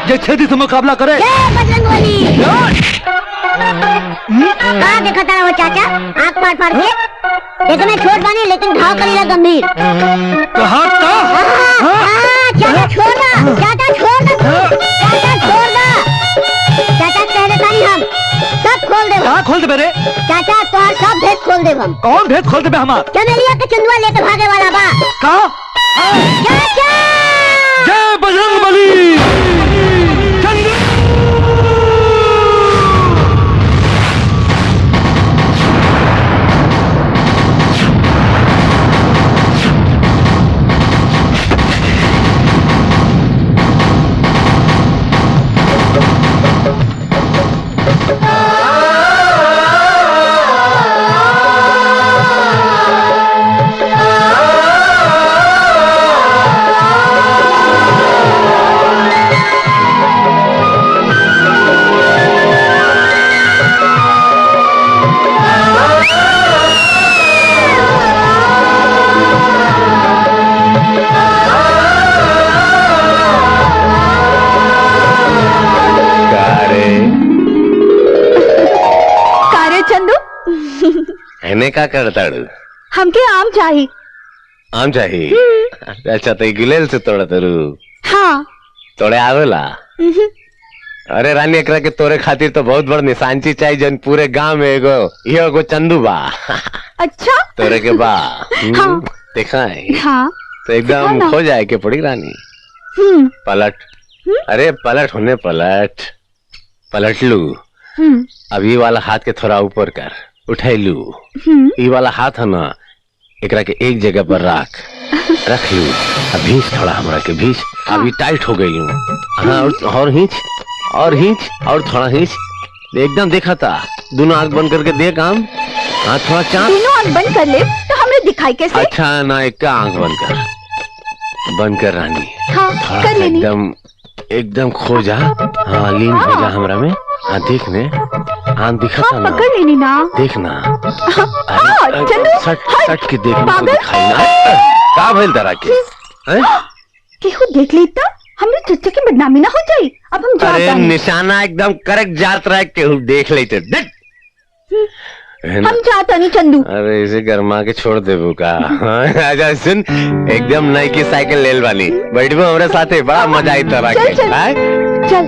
जे छेदी से मुकाबला करे। बजरंगबली। कहाँ देखा था वो चाचा आँख फाड़ फाड़ के? देखना छोट बानी लेकिन घाव करेगा गंभीर। कहाँ था? चाचा छोड़ दो, चाचा छोड़ दो, चाचा छोड़ दो। चाचा कह देता नहीं हम सब खोल दे। कहाँ खोल दे मेरे? चाचा तो सब भेद खोल दे हम। कौन भेद खोल दे हमार? चमेलिया के चंदुआ लेके भागे वाला बा। कहाँ? चाचा। जय बजरंगबली। का करताड़ू? हमके आम चाहिए। आम चाहिए? अच्छा तो गिलेल से तोड़ा तरू? हाँ। तोड़े आवेला? अरे रानी एकरा के तोरे खातिर तो बहुत बड़ निशानची चाहिए जन पूरे गांव में एगो चंदू बा। अच्छा तोरे के बा? हाँ। देखा है? हाँ। तो एकदम खो जाए के पड़ी रानी। पलट। अरे पलट होने पलट लू। अब ये वाला हाथ के थोड़ा ऊपर कर, उठैलू। ये वाला हाथ है ना, एकरा के एक जगह पर रख लू। अब भींच थोड़ा हमरा के भींच। अभी टाइट हो गई हूँ। हाँ और हिंच और थोड़ा हिंच। एकदम देखा था। दोनों आंख बंद करके देख आम। हाँ थोड़ा चाँद। दोनों आंख बंद कर ले तो हमें दिखाई कैसे? अच्छा ना, एक का आंख बंद कर रानी। हाँ कर लेनी। एकदम खो जा। हाँ लीन हो जा हमरा में। हाँ देखने हाँ दिखा था ना, पकड़ लेनी ना। देखना। चंदू सट के देखने को दिखाई ना। का भइल तरह के? केहू देख लेता हमरे चच्चा की बदनामी ना हो जाए। अब हम जाते हैं। निशाना एकदम करेक्ट जात रहा, केहू देख लेते। हम जाता नहीं चंदू। अरे इसे गरमा के छोड़ देबू का? अच्छा सुन, एकदम नई की साइकिल लेल वाली बैठबो हमरे साथे, बड़ा मजा आई तरह के। चल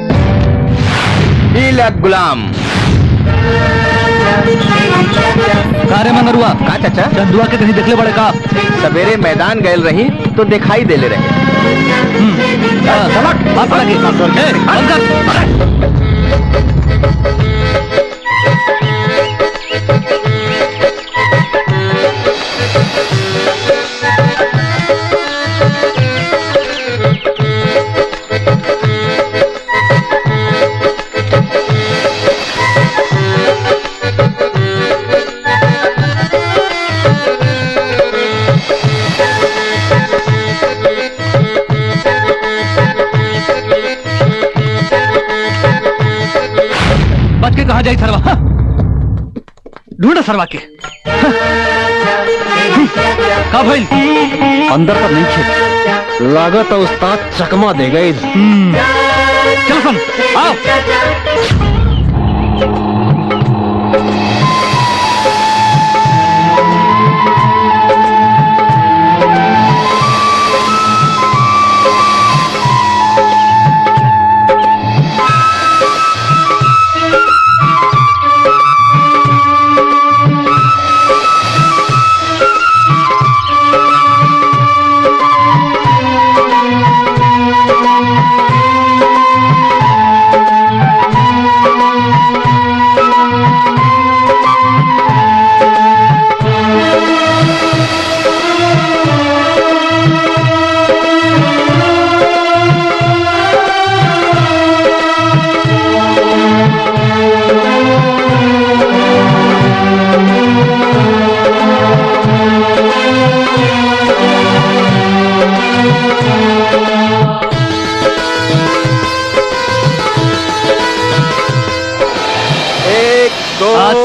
गुलाम कारे मंगरुआ का चाचा? चंदुआ के कहीं देखले बड़े का? सवेरे मैदान गए रही तो दिखाई देले रहे। कहाँ जाए सरवा? ढूंढो सरवा के। का भइल? अंदर पर नहीं थे। लागत उस्ताद चकमा दे गए। चलो सुन आओ।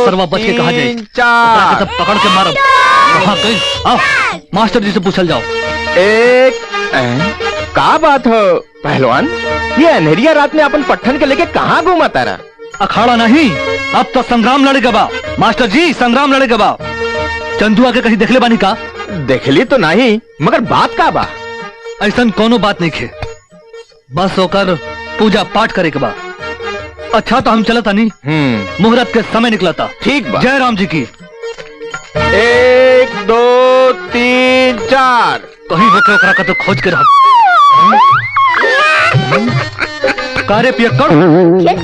सरवा बच के कहा जाए? सब पकड़ के मारो। हाँ गई। आओ मास्टर जी से पूछल जाओ। का बात हो पहलवान, ये अंधेरिया रात में अपन पट्ठन के लेके कहाँ घूमा तारा? अखाड़ा नहीं, अब तो संग्राम लड़ेगा बा मास्टर जी, संग्राम लड़ेगा बा। चंदुआ के कहीं देखले बानी का? देखली तो नहीं, मगर बात का बा? ऐसा कोनो बात नहीं खे, बस होकर पूजा पाठ करे के बा। अच्छा तो हम चलता नहीं, मुहूर्त के समय निकला था। ठीक बा। जय राम जी की। 1 2 3 4 कहीं होके ओकरा का तो खोज के रह। कारे पियक्कड़,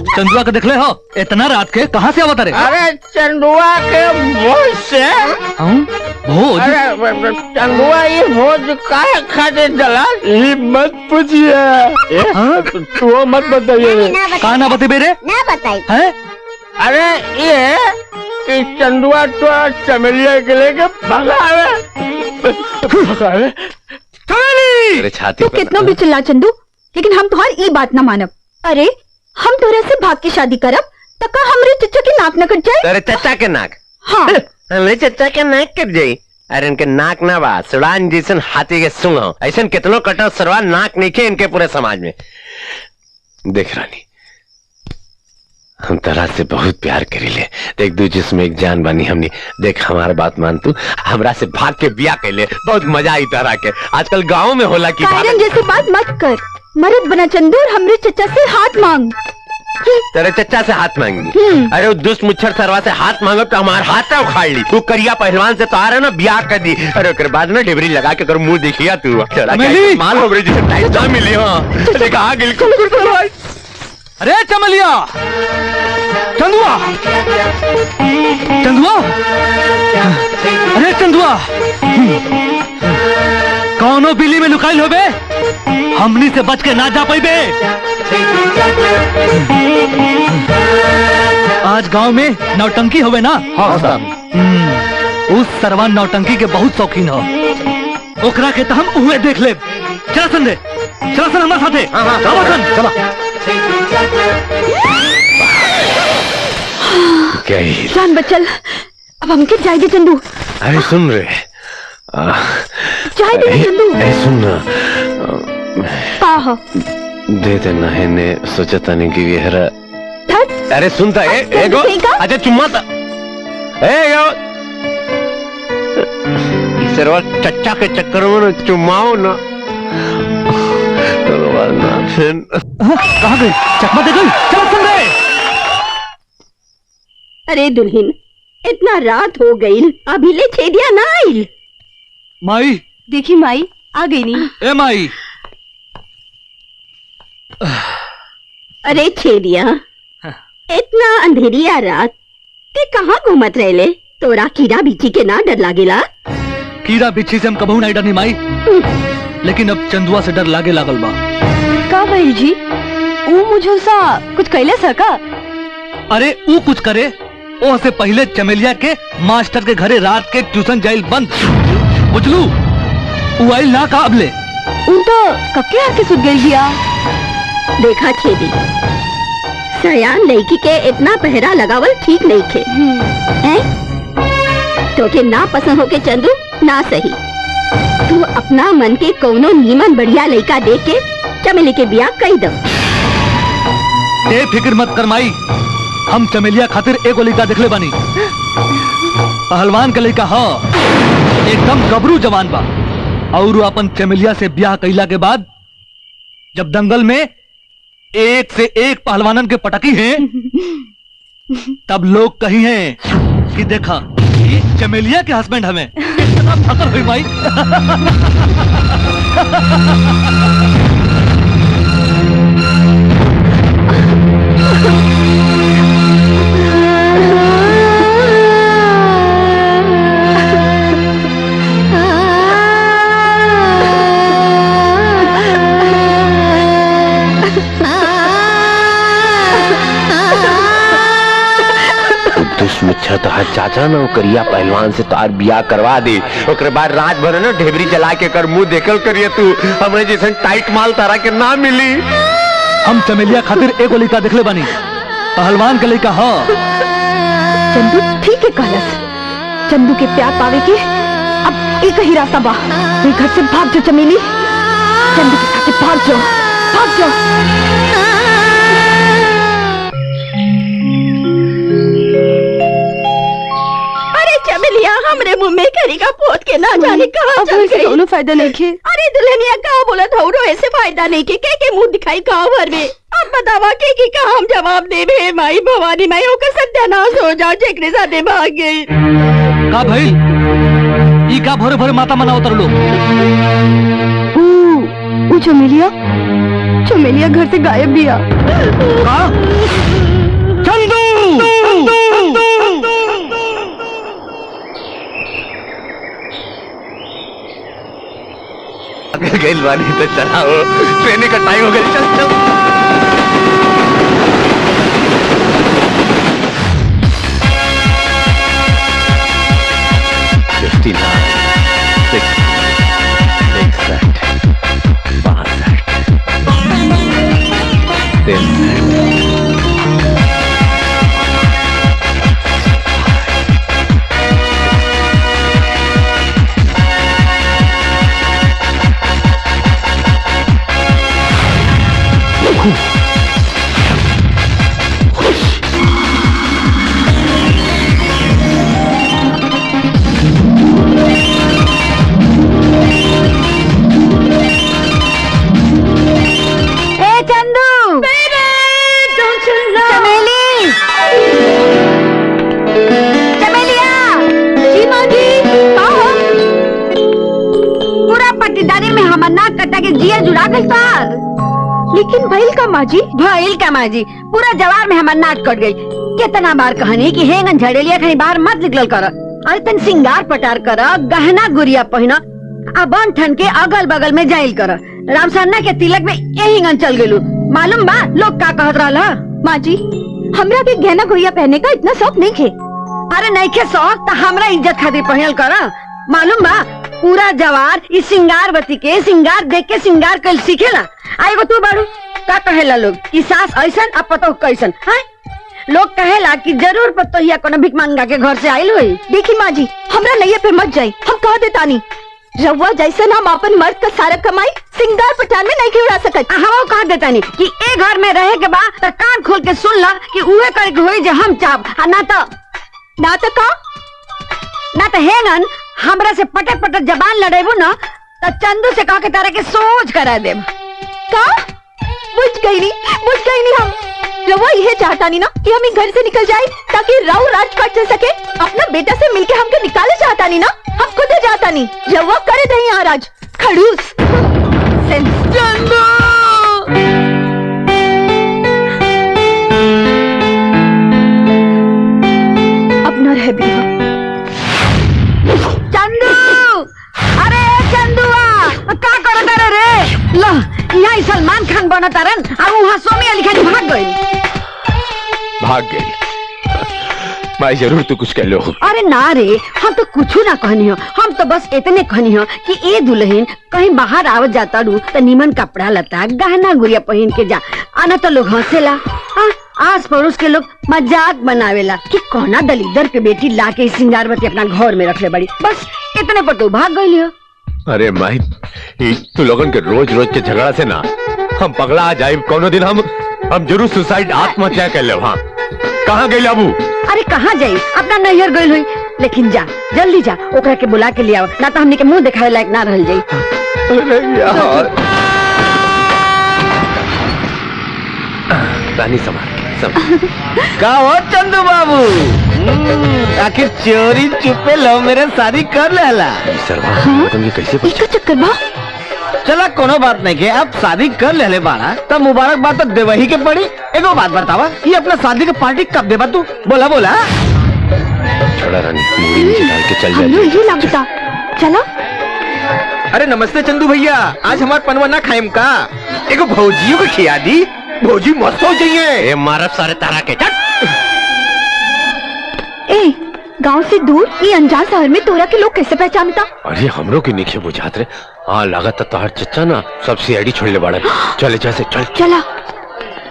चंदुआ के देखले हो? इतना रात के कहाँ से आवत रे? अरे चंदुआ के भोज से। भोज? अरे चंदुआ ये भोज काहे खाते दलाल? ये मत पूछिए, तू मत बताइए। कहा ना बते बेरे? ना बताई है? अरे ये कि चंदुआ तो चमेलिया के लेके भगावे। तेरे छाती तू पर कितना भी चिल्ला चंदू, लेकिन हम तुम्हारी ई बात न मानब। अरे हम तोरा से भाग के शादी करब तो का हमरे चचा की नाक न कट जाए? तेरे चचा के नाक? हाँ। हमरे चचा के नाक कट जाई? अरे इनके नाक ना बा, सुड़ान जैसन हाथी के सुंग हो। ऐसा कितनो कटो सरवा नाक नहीं खे इनके पूरे समाज में। देख रानी, हम तरह से बहुत प्यार करीले, देख दू जिसमें एक जान बनी हमनी। देख हमारा बात मान, तू हमरा से भाग के बिया कैले, बहुत मजा आई तरह के। आजकल गाँव में होला की कायरन जैसी बात मत कर, मर्द बना चंदू और हमरे चचा से हाथ मांग। तेरे चचा से हाथ मांगी? अरे वो दुष्ट मुच्छर सरवा से हाथ मांगो तो हमारा हाथ उखाड़ ली। तू करिया पहलवान से तो आ रहा ना ब्याह कर दी। अरे उसके बाद ना डिबरी लगा के कर मुंह देखिया तू माल हो गई टाइट ना मिली। हाँ देखा बिल्कुल। अरे चमलिया, चंदुआ, चंदुआ, अरे चंदुआ, कौनो बिल्ली में लुकाइल हो बे? हमनी से बच के ना जा पाई बे। आज गांव में नौटंकी होवे ना? हाँ साहब। उस सरवान नौटंकी के बहुत शौकीन हो। ओकरा के तो हम उहे देख ले। चला संदे, चला सन हमारे साथे। चला। क्या जान बचल, अब हमके जाएगी चंदू। अरे सुन रे, जाएगी चंदू। सुन ना, का हो? दे देना है ने सोचा था नहीं कि ये हरा। धत। अरे सुनता है एगो, अच्छा चुम्मा था सरवा चच्चा के चक्कर में चुम्माओ ना। कहाँ गई? चकमा दे गई? चल सुन रहे। अरे दुल्हन, इतना रात हो गई, अभी ले छेदिया ना आइल। माई देखी माई आ गई नहीं। ए माई। अरे छेदिया, इतना अंधेरिया रात ते कहाँ घूमत रहले? तोरा कीड़ा बिच्छी के ना डर लागेला? कीड़ा बिच्छी से हम कबहू नहीं डरनी माई, लेकिन अब चंदुआ से डर लागे लागल बा। का भाई जी, वो मुझे सा कुछ कैले सका? अरे वो कुछ करे, वो से पहले चमेलिया के मास्टर के घरे रात के ट्यूशन जाइल बंद बुझलू। वो आइल ना का अबले। उन तो कब के आके सुत गई दिया। देखा छेदी, सयान लड़की के इतना पहरा लगावल ठीक नहीं थे। हैं? तो के ना पसंद हो के चंदू ना सही, तू अपना मन के कौनो नीमन बढ़िया लड़का देख के चमेली के ब्याह कई दो। ते फिक्र मत कर माई, हम चमेलिया खातिर एक लड़का देखले बानी। पहलवान का लड़का हो, एकदम गबरू जवान बा। और अपन चमेलिया से ब्याह कैला के बाद जब दंगल में एक से एक पहलवानन के पटकी हैं, तब लोग कही हैं कि देखा ये चमेलिया के हस्बैंड हमें। इतना फकर हुई भाई। मुच्छा तो हर चाचा ना करिया पहलवान से तार बिया करवा दे। ओकरे बाद रात भर ना ढेबरी चला के कर मुंह देखल करिए तू। हमरे जैसे टाइट माल तारा के ना मिली। हम चमेलिया खातिर एगो लड़का देखले बानी, पहलवान का लड़का हो। चंदू ठीक है कहलस, चंदू के प्यार पावे के अब एक ही रास्ता बा, ये घर से भाग जाओ चमेली, चंदू के साथ भाग जाओ, भाग जाओ। अरे चमेलिया, हमरे मुंह में करी का पोत के ना जाने कहाँ चल गई। दोनों फायदा नहीं खे। अरे दुल्हनिया कहाँ बोला था, ऐसे फायदा नहीं के मुंह दिखाई कहाँ भर में। अब बतावा के का हम जवाब दे बे माई भवानी माई होकर सत्यानाश हो जाओ, जेकरे साथे भाग गई। का भाई ई का भरे भरे माता मना उतर लो। वो चमेलिया, चमेलिया घर से गायब भी आ। चंदू, गई वाली तो चला हो, ट्रेन का टाइम हो गया, चल चल। लेकिन भइल का माजी, भइल का माजी, पूरा जवार में हमार नाक कट गई। कितना बार कहनी कि हेंगन झड़ेलिया कहीं बाहर मत निकल कर। अरे तन सिंगार पटार कर, गहना गुड़िया पहना, अब बन ठन के अगल बगल में जाइल कर। रामसन्ना के तिलक में यही चल गेलू। मालूम बा लोग का कहत रहा। माजी, हमरा भी गहना गुड़िया पहनने का इतना शौक नहीं खे। अरे नहीं खे शौक तो हमरा इज्जत खातिर पहनल कर। मालूम बा पूरा जवार इस सिंगारवती के सिंगार देख के सिंगार कल सीखेला। आएगो तू बाड़ू का कहेला लोग कि सास ऐसन अब पतो कैसन है। लोग कहेला कि जरूर पतोहिया कोनो भिख मांगा के घर से आइल हुई। देखी माँ जी, हमरा नैया पे मत जाई, हम कह देता नहीं। रउआ जैसे हम अपन मर्द का सारा कमाई सिंगार पठान में नहीं उड़ा सकत। हम कह देता नहीं कि ए घर में रहे के बाद तो कान खोल के सुन ला कि उहे करे के होई जे हम चाहब, ना तो का हेंगन हमरा से पटक पटक जबान लड़ेबू ना तो चंदू से कह के तारा के सोच करा देब। का बुझ गई नहीं हम। रउआ यह चाहता नहीं ना कि हम घर से निकल जाए ताकि राव राज काट चल सके। अपना बेटा से मिलके हमको निकाले चाहता नहीं ना, हम खुद जाता नहीं। रउआ करे दही यहाँ राज खड़ूस। चंदू अपना रह भी चंदू, अरे चंदुआ का करत रे? लो यहाँ सलमान खान बनत रन और वहाँ सोमी अली खान भाग गई। भाई जरूर तू कुछ कह लो। अरे ना रे, हम तो कुछ ना कहनी हो। हम तो बस इतने कहनी हो कि ए दुल्हन कहीं बाहर आवत जाता रू तो निमन कपड़ा लता गहना गुड़िया पहन के जा, आना तो लोग हंसेला। आस पड़ोस के लोग मजाक बनावेला कि कौना दलिदर के बेटी ला के सिंगारवती अपना घर में रखले बड़ी। बस इतने पर तो भाग गई हो। अरे माई, तू लोगन के रोज रोज के झगड़ा से ना हम पगला आ जाए। कोनो दिन हम जरूर सुसाइड आत्महत्या कर ले। हाँ कहाँ गई अबू? अरे कहाँ जाई, अपना नैहर गई हुई। लेकिन जा जल्दी जा, ओकरा के बुला के लिया, ना तो हमने के मुंह दिखावे लायक ना रह जाई। रानी संभाल का हो चंदू बाबू, आखिर चोरी चुपे लो मेरे शादी कर लेला। कैसे इसका चक्कर बा? चला कोनो बात नहीं के, अब शादी कर ले बाड़ा तब मुबारकबाद तो देवही के पड़ी। एगो बात बतावा, ये अपना शादी का पार्टी कब देवा तू? बोला छोड़ा रानी, मूड़ी नीचे डाल के चल हम यही लगता। चला। अरे नमस्ते चंदू भैया, आज हमारे पनवा ना खाएम का? एगो भौजियों को खिया दी, भौजी मस्त हो जाइए। मारब सारे तारा के। ए गांव से दूर ये अनजान शहर में तोरा के लोग कैसे पहचानता? अरे हमरो के नीचे बुझात रे। हाँ लागत तोहर चचा ना सबसे आईडी छोड़ ले बाड़ा। चले जैसे चल। चला।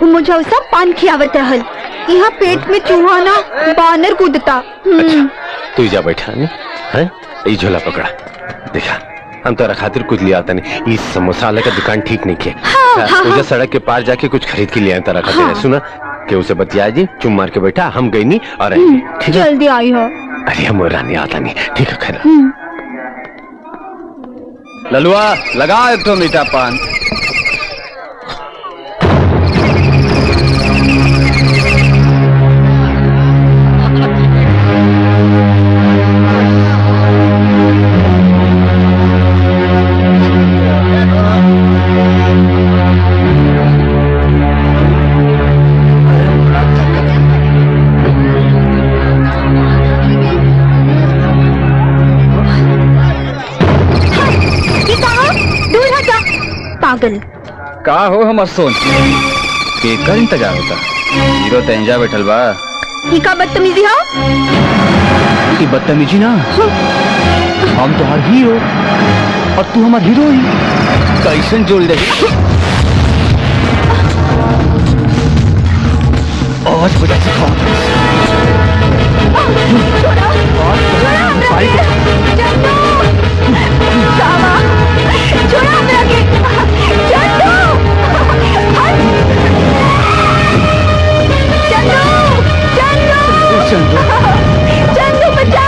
मुझे ऐसा पान खियावत रहल, यहाँ पेट में चूहा ना बानर कूदता। अच्छा, तू जा बैठा नहीं है? ये झोला पकड़ा, देखा हम तो खातिर कुछ लिया था नहीं। इस समोसा वाले का दुकान ठीक नहीं किया। मुझे सड़क के पार जाके कुछ खरीद के लिया तारा खातिर। हाँ। सुना कि उसे बतिया जी, चुम मार के बैठा, हम गई नहीं और ठीक है जल्दी आई हो। अरे हम रानी आता नहीं, ठीक है खैर। ललुआ लगा एक तो मीठा पान। पागल का हो हमर सोन केकर इंतजार होता। हीरो तेंजा बैठल बा। ई का बदतमीजी हो? ये बदतमीजी ना, हम तो हर हीरो और तू हमार हीरोइन। कैसन जोड़ दे आज बजा से चंदू बचा।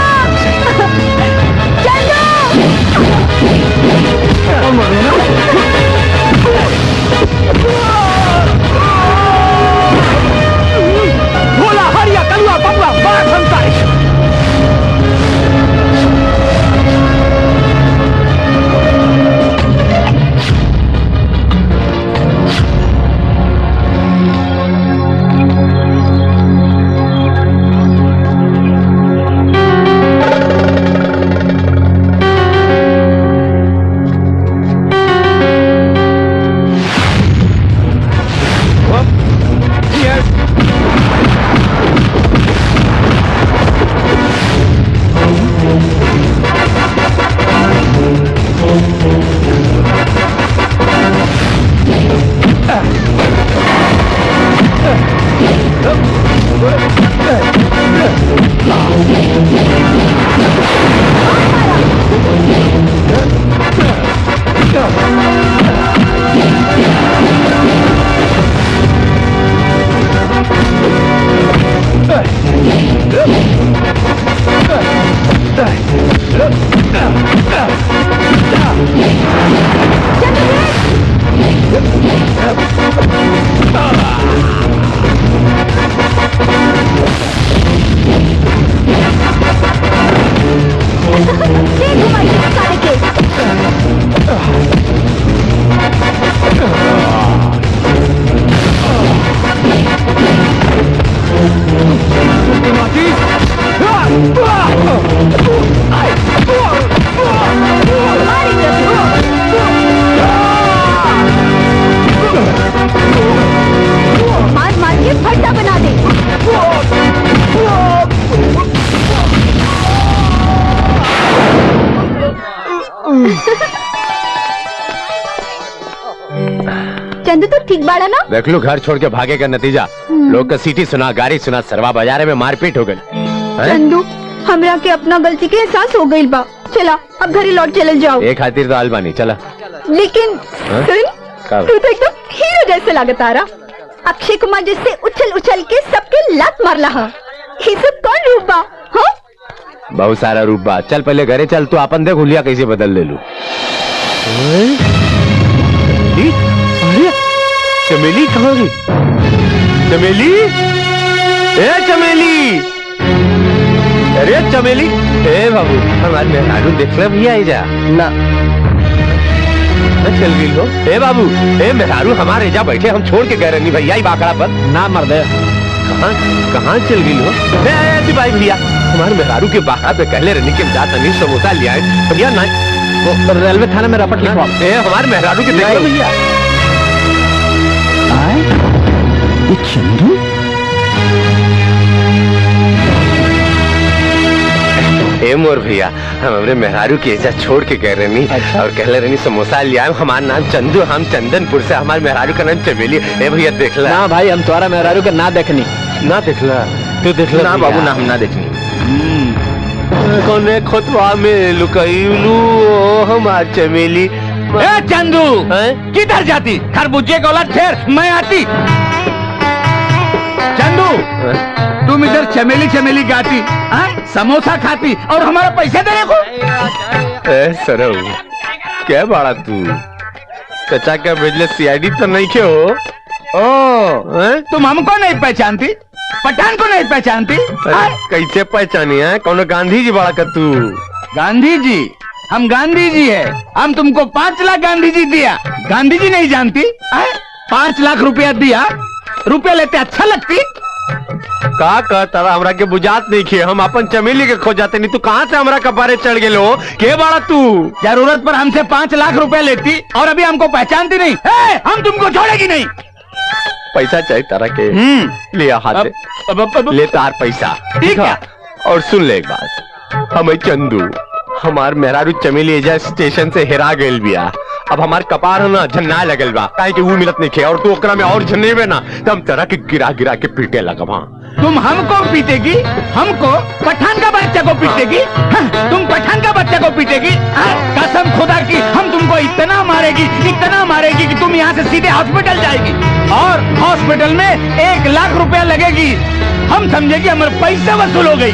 भोला हरिया कलुआ बबुआ बड़ा संताइश। मार मार के फट्टा बना दे। चंदू तो ठीक बाड़ा ना। देख लो घर छोड़ के भागे का नतीजा। लोग का सीटी सुना, गाड़ी सुना, सरवा बाजारे में मारपीट हो गई। चंदू हमरा के अपना गलती के एहसास हो गई बा। चला अब घरे लौट चले जाओ। एक खातिर तो आलबानी चला। लेकिन सुन, तू तो एकदम हीरो जैसे लागत आ रहा। अक्षय कुमार जैसे उछल उछल के सबके लात मारला। ये सब कौन रूप बा? हाँ? बहुत सारा रूप बा। चल पहले घरे चल, तू अपन देख हुलिया कैसे बदल ले लू। अरे चमेली कहाँ गई? चमेली, ए चमेली, अरे चमेली, ए बाबू हमारे मेहरारू देख ले भैया जा ना चल गई हो। ए बाबू, ए मेहरारू हमारे जा बैठे, हम छोड़ के गए रहनी भैया बाकड़ा पर ना मर दे। कहाँ चल गई हो भाई भैया? हमारे मेहरारू के बाकड़ा पे कहले रहनी के जाता नहीं समोसा ले आए भैया। ना वो रेलवे थाने में रपट लिखवा। हमारे मेहरारू के देख भैया। चंदू ए मोर भैया, हम हमरे मेहरारू के ऐसा छोड़ के गए रहनी। अच्छा। और कहले रहनी समोसा ले आए। हमारा नाम चंदू, हम चंदनपुर से, हमारे मेहरारू का नाम चमेली। ए भैया देख ला ना भाई, हम तुम्हारा मेहरारू का ना देखनी। ना देखला, तू देखला ना बाबू? ना हम ना देखनी। कोने खोतवा में लुकैलू हमार चमेली। ए चंदू, हैं? किधर जाती? खरबूजे को औलाद ठहर, मैं आती। चंदू, तुम इधर चमेली चमेली गाती, समोसा खाती और हमारा पैसे देने को। ए सरऊ, क्या बाड़ा तू? चचा क्या भेजले सीआईडी तो नहीं के हो? ओ, तुम हमको नहीं पहचानती, पठान को नहीं पहचानती? कैसे पहचानी है? कौन गांधी जी बड़ा का तू? गांधी जी? हम गांधी जी है। हम तुमको 5 लाख गांधी जी दिया, गांधी जी नहीं जानती? 5 लाख रुपया दिया, रुपया लेते अच्छा लगती? का कहता हमरा के बुझात नहीं खे, हम अपन चमेली के खो जाते नहीं। तू कहाँ से हमरा कपारे चढ़ गेलो? के बाड़ा तू? जरूरत पर हमसे 5 लाख रुपया लेती और अभी हमको पहचानती नहीं। हम तुमको छोड़ेगी नहीं। पैसा चाहिए तारा के? लिया हाथ से। ले तार पैसा। ठीक है। और सुन ले एक बात, हमें चंदू हमार मेहरारू चमेली एजा स्टेशन से हेरा गेल बिया। अब हमार कपार है ना झन्ना लगल बा, काहे कि वो मिलत नहीं खे और तू ओकरा में और झन्नेबे ना तो हम तरह के गिरा गिरा के पीटे लगबा। तुम हमको पीटेगी? हमको? पठान का बच्चा को पीटेगी? तुम पठान का बच्चा को पीटेगी? कसम खुदा की हम तुमको इतना मारेगी कि तुम यहाँ से सीधे हॉस्पिटल जाएगी और हॉस्पिटल में 1 लाख रुपया लगेगी। हम समझेगी हमारे पैसे वसूल हो गई।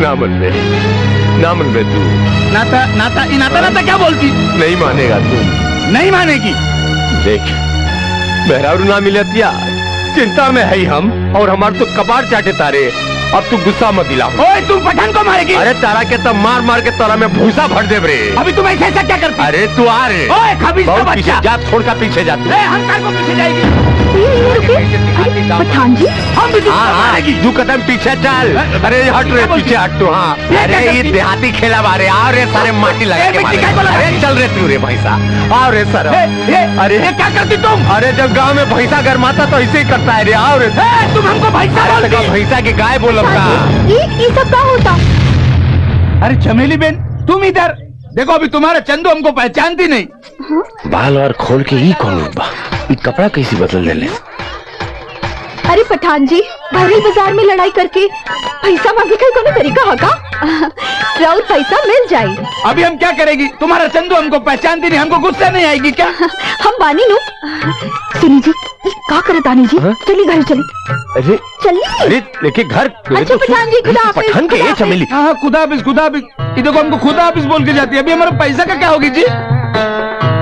ना मन बे तू। नाता क्या बोलती? नहीं मानेगा तू। नहीं मानेगी? देख, मेहरारू ना मिलतिया, चिंता में है हम और हमार तो कपार चाटे तारे। अब तू गुस्सा मत दिला। ओए, तू पठान को मारेगी? अरे तारा के तब मार मार के तारा में भूसा भर दे रे। अभी तुम ऐसा क्या करती? अरे तू आ रे। ओए, खबीज का बहुत पीछे बच्चा। जा, थोड़ का पीछे जा तू। हम को पीछे जाएगी। पठान जी, हम भी तुमको हाँ मारेगी। 2 कदम पीछे चल। अरे हट रे, पीछे हट तू। हाँ, अरे ये देहाती खेला बारे। आओ रे सारे माटी लगा के मारे। अरे चल रे तू रे भैंसा। आओ रे सर। अरे ये क्या करती तुम? अरे जब गांव में भैंसा गरमाता तो ऐसे ही करता है रे। आओ रे। तुम हमको भैंसा अरे बोलती? भैंसा की गाय बोलब का? ये सब क्या होता? अरे चमेली बेन, तुम इधर देखो। अभी तुम्हारा चंदू हमको पहचानती नहीं। बाल और खोल के ही कौन बा? ये कपड़ा कैसी बदल दे ले? अरे पठान जी, भरी बाजार में लड़ाई करके पैसा मांगे का कोनो तरीका होगा? राउर पैसा मिल जाए। अभी हम क्या करेगी? तुम्हारा चंदू हमको पहचानती नहीं, हमको गुस्सा नहीं आएगी क्या? हम बानी नु। सुनी जी, ये का करत आनी जी? चली घर चली। अरे चली। अरे लेके घर। अच्छा पठान जी, खुदा हाफिज। पठान के ये चमेली। हाँ, खुदा हाफिज। ये देखो हमको खुदा हाफिज बोल के जाती है। अभी हमारा पैसा का क्या होगी जी?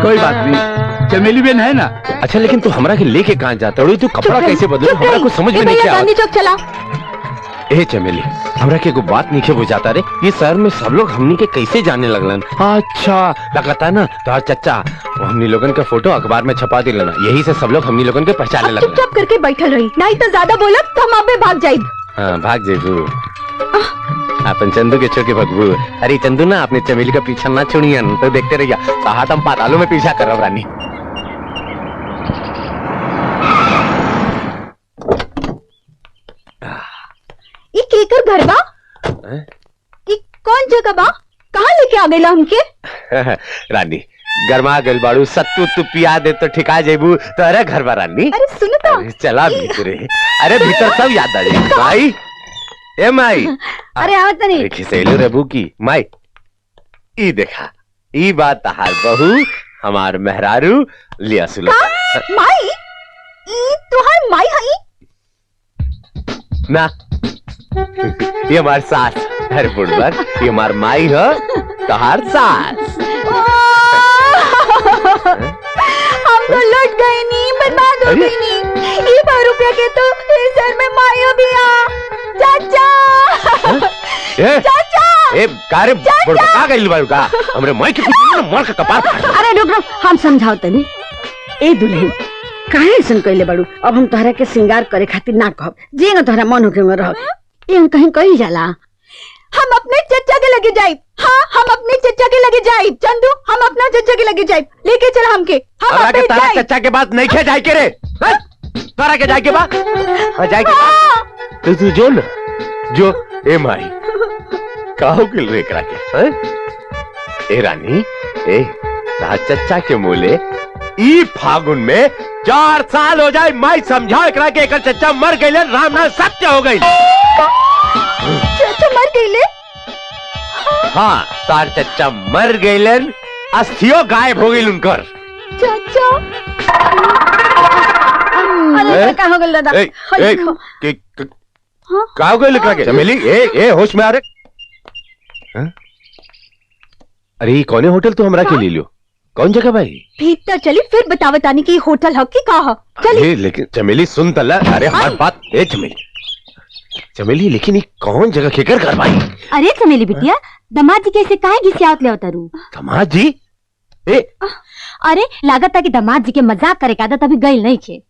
कोई बात नहीं, चमेली बेन है ना। अच्छा, लेकिन तू हमरा के लेके कहाँ जाता है? तू कपड़ा कैसे बदल? हमरा को समझ में नहीं क्या। गांधी चौक चला। ए चमेली, हमरा के को बात नहीं बुझाता रे। ये शहर में सब लोग हमनी के कैसे जाने लगलन? अच्छा लगता ना तो चचा हमनी लोगन का फोटो अखबार में छपा दिलना, यही से सब लोग हमनी लोगन के पहचाने लगलन। चुपचाप करके बैठल रही, नहीं तो ज्यादा बोलब तो हम अबे भाग जाइब। हाँ, भाग जेबू। अपन चंदू के छोके भगबू। अरे चंदू ना, अपने चमेली का पीछा ना छोड़िए तो देखते रहिए। कहा हम पातालों में पीछा कर रानी। ये केकर घर बा? ये कौन जगह बा? कहाँ लेके आ गईला हमके? रानी, गरमा गल बाड़ू, सत्तू तू पिया दे तो ठिका जेबू तो। अरे घर बा रानी। अरे सुनो तो। चला भीतर। अरे भीतर सब याद आ जाए। माई, ए माई। अरे आवत नहीं। खिसेलू रेबू की माई। ई देखा, ई बात तहार बहू हमार मेहरारू लिया सुला। माई? ई तुहार माई हई? ना, ये हमार सास। अरे बुढ़बक, ये हमार माई है, तहार सास। हम तो लुट गए नी, बर्बाद हो गई नी। ये 100 रुपया के तो इस शहर में माया भी आ। चाचा, चाचा। ए कारे बुढ़बका गइल बारू का? हमरे माई के पीछे मार के कपार फाड़। अरे रुक, हम समझाओ तनी। ए दुल्हन, काहे ऐसन कइले बाड़ू? अब हम तोहरा के श्रृंगार करे खातिर ना कहब, जेंगा तोहरा मन होके में रह। ये कहीं कही जाला। हम अपने चचा के लगे जाइब। हाँ, हम अपने चचा के लगे जाइब। चंदू, हम अपना चचा के लगे जाइब। लेके चला हमके। हम तारा अपने के तारा जाइब। चचा के बात नहीं खे जाए के रे। तारा के जाए के बा? जाए के बा? तो तू जो ना, जो। ए माई, काहो किल रे करा के? ए रानी, ए तारा चचा के मोले ई फागुन में 4 साल हो जाए। माई समझाओ एकरा के एकर चचा मर गइले, राम नाम सत्य हो गई। चचा मर गईले? हाँ तार चच्चा मर गईलन, अस्थियों गायब हो गई उनकर। चाचा अरे क्या हो गया दादा? क्या हो गया लिखा के? चमेली ए होश में आ रहे? अरे कौन होटल तो हमरा के ले लियो, कौन जगह भाई? भीतर चली फिर बतावतानी की होटल हक की कहा चली। लेकिन चमेली सुन तला, अरे हमारी बात ए चमेली लेकिन ये कौन जगह केकर कर भाई? अरे चमेली बिटिया, दामाद जी कैसे काहे घिसियावत ले उतरू? दामाद जी? ए अरे लागत है कि दामाद जी के मजाक करे का आदत अभी गई नहीं खे।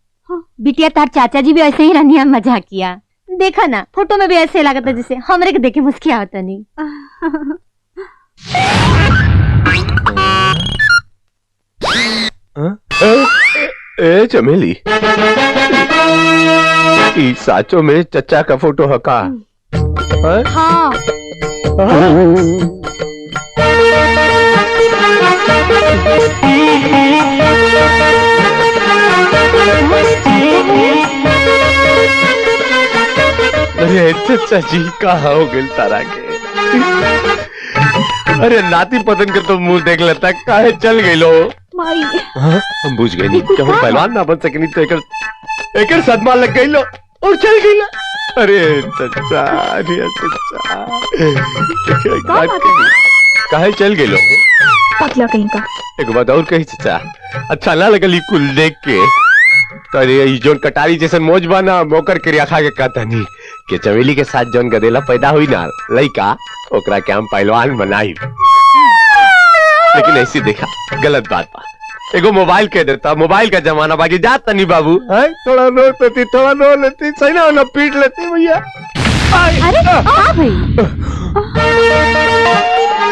बिटिया तार चाचा जी भी ऐसे ही रहनिया मजाक किया, देखा ना फोटो में भी ऐसे लागत है जैसे हमरे के देखे मुस्कियावत नहीं। ए चमेली, ई साचो में चचा का फोटो है का? हाँ अरे चचा जी कहाँ हो गए तारा के? अरे नाती पतन के तो मुंह देख लेता, काहे चल गई लो? माई हम बुझ गए नहीं कि हम पहलवान ना बन सके, नहीं तो एकर सदमा लग गई लो और चल गई ला। अरे चचा, अरे चचा काहे चल गई लो? पगला कहीं का। एक बात और कही चचा, अच्छा ना लगल कुल देख के तो ये जोन कटारी जैसे मौज बना मोकर क्रिया खा के कहता नहीं कि चमेली के साथ जोन गदेला पैदा हुई ना लइका, ओकरा के हम पहलवान बनाई। लेकिन ऐसी देखा गलत बात बा, एगो मोबाइल के देता, मोबाइल का जमाना बाकी जाता नहीं बाबू, थोड़ा नो लेती, थोड़ा नो लेती, सही ना पीट लेती भैया। अरे भाई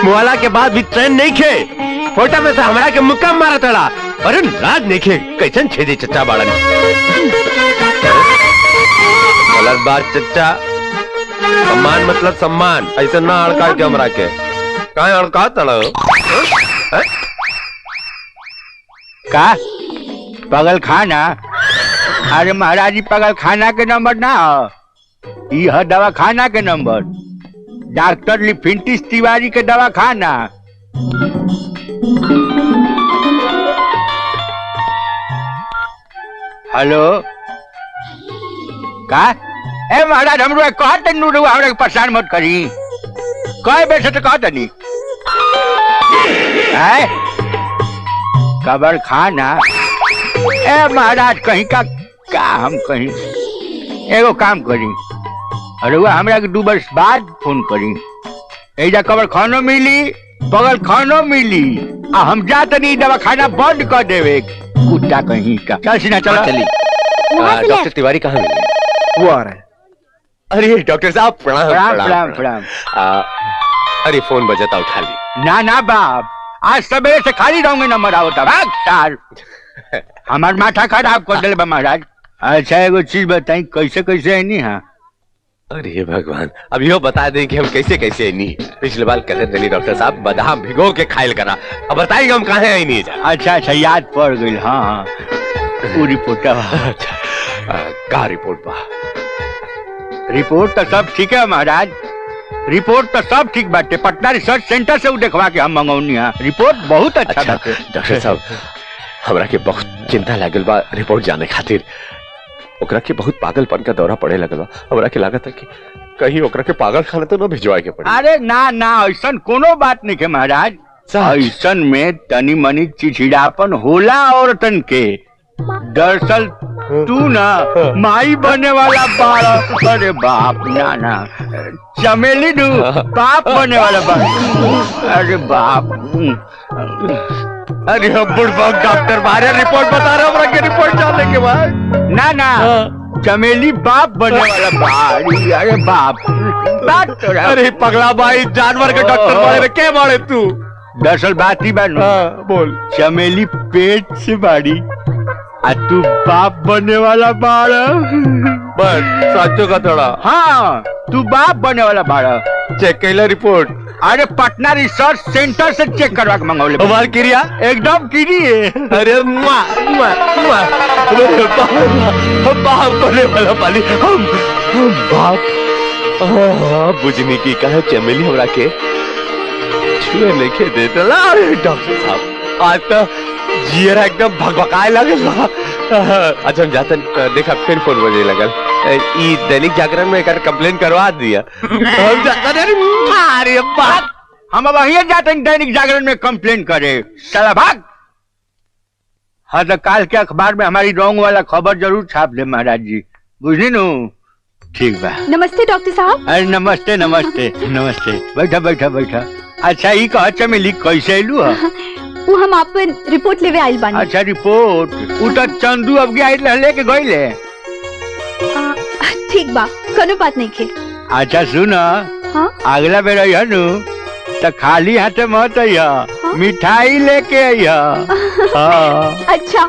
मुआला के बाद भी ट्रेन नहीं खे, फोटा में से हमरा के मुक्का मारा तड़ा। अरे राज नहीं खे, कैसन छेदी चच्चा बाड़न। गलत बात चच्चा, सम्मान मतलब सम्मान, ऐसे ना अड़का के हमरा के। काहे अड़का तड़ा? का पगल खाना? अरे महाराज जी पगल खाना के नंबर ना हो, यह दवा खाना के नंबर, डॉक्टर लिफिंटिस तिवारी के दवा खाना। हेलो का? ए महाराज हमरो कहते नुरु हमरा के परेशान मत करी, कहे बेसे तो कहते नहीं है कबर खाना। ए महाराज कहीं का हम कहीं एगो काम करी, अरे वो हमरा के 2 वर्ष बाद फोन करी, एजा कबर खानो मिली, बगल खानो मिली, आ हम जात नहीं दवा खाना बंद कर देवे कुत्ता कहीं का। चल सीना चलो चली। डॉक्टर तिवारी कहाँ मिले? वो आ रहा है। अरे डॉक्टर साहब प्रणाम प्रणाम प्रणाम। अरे फोन बजाता उठा ली। ना बाप, आज सवेरे से खाली रहूंगे नंबर आवता भाग हमार माथा खराब कर दिले बा महाराज। अच्छा एगो चीज बताई, कैसे कैसे है नी? हाँ अरे भगवान, अब यो बता दें कि हम कैसे कैसे नहीं। पिछले बार कहते थे डॉक्टर साहब बादाम भिगो के खाइल करा, अब बताइए हम कहाँ है नहीं जा। अच्छा याद पड़ गई। हाँ वो रिपोर्ट का रिपोर्ट बा? रिपोर्ट तो सब ठीक है महाराज, रिपोर्ट तो सब ठीक बाटे, पटना रिसर्च सेंटर से देखवा के हम मंगौनी है, रिपोर्ट बहुत अच्छा डॉक्टर साहब हमरा के बहुत चिंता लागल बा रिपोर्ट जाने खातिर, ओकरा के बहुत पागलपन का दौरा पड़े लगल बा, हमरा के लागत है कि कहीं ओकरा के पागल खाने तो न भिजवाए के पड़े। अरे ना ऐसन कोनो बात नहीं के महाराज, ऐसन में तनी मनी चिड़चिड़ापन होला औरतन के। दरअसल तू ना माई बने वाला बाड़ा। अरे बाप ना चमेली नू बाप बने वाला बाड़ा। अरे बाप, अरे हम बुढ़बा डॉक्टर बारे रिपोर्ट बता रहे, हमरा के रिपोर्ट जानने के बाद ना चमेली बाप बने वाला बाड़ी। अरे बाप अरे पगला भाई, जानवर के डॉक्टर बारे में क्या बाड़े तू? दरअसल बात ही बात बोल। चमेली पेट से बाड़ी आ तू बाप बनने वाला बाड़ा। बस साचो का थोड़ा। हाँ तू बाप बनने वाला बाड़ा। चेक कैला रिपोर्ट? अरे पटना रिसर्च सेंटर से चेक करवा के मंगौले। हमार क्रिया एकदम क्री है। अरे बाप बनने वाला पाली, हम बाप बुझनी की कहा चमेली हमरा के सुए लेके दे दला। डॉक्टर साहब आज तो जियरा एकदम भगभकाए लगल। अच्छा हम जाते देखा फिर फोन बजे लगल। ई दैनिक जागरण में एक कंप्लेन करवा दिया। हम जाते अरे बाप हम अब यही जाते हैं दैनिक जागरण में कंप्लेन करे। चला भाग। हाँ तो काल के अखबार में हमारी रोंग वाला खबर जरूर छाप दे महाराज जी, बुझली नु? ठीक बा। नमस्ते डॉक्टर साहब। अरे नमस्ते नमस्ते नमस्ते, बैठा बैठा बैठा। अच्छा ये कह चमेली कैसे अलू है? वो हम आपन रिपोर्ट लेवे आइल बानी। अच्छा रिपोर्ट उ तो चंदू अब गया लेके गईले। ठीक बा, कोनो बात नहीं खे। अच्छा सुन, हाँ? अगला बेर अइहा नु तो खाली हाथे मत अइहा, मिठाई लेके अइहा। हाँ। अच्छा।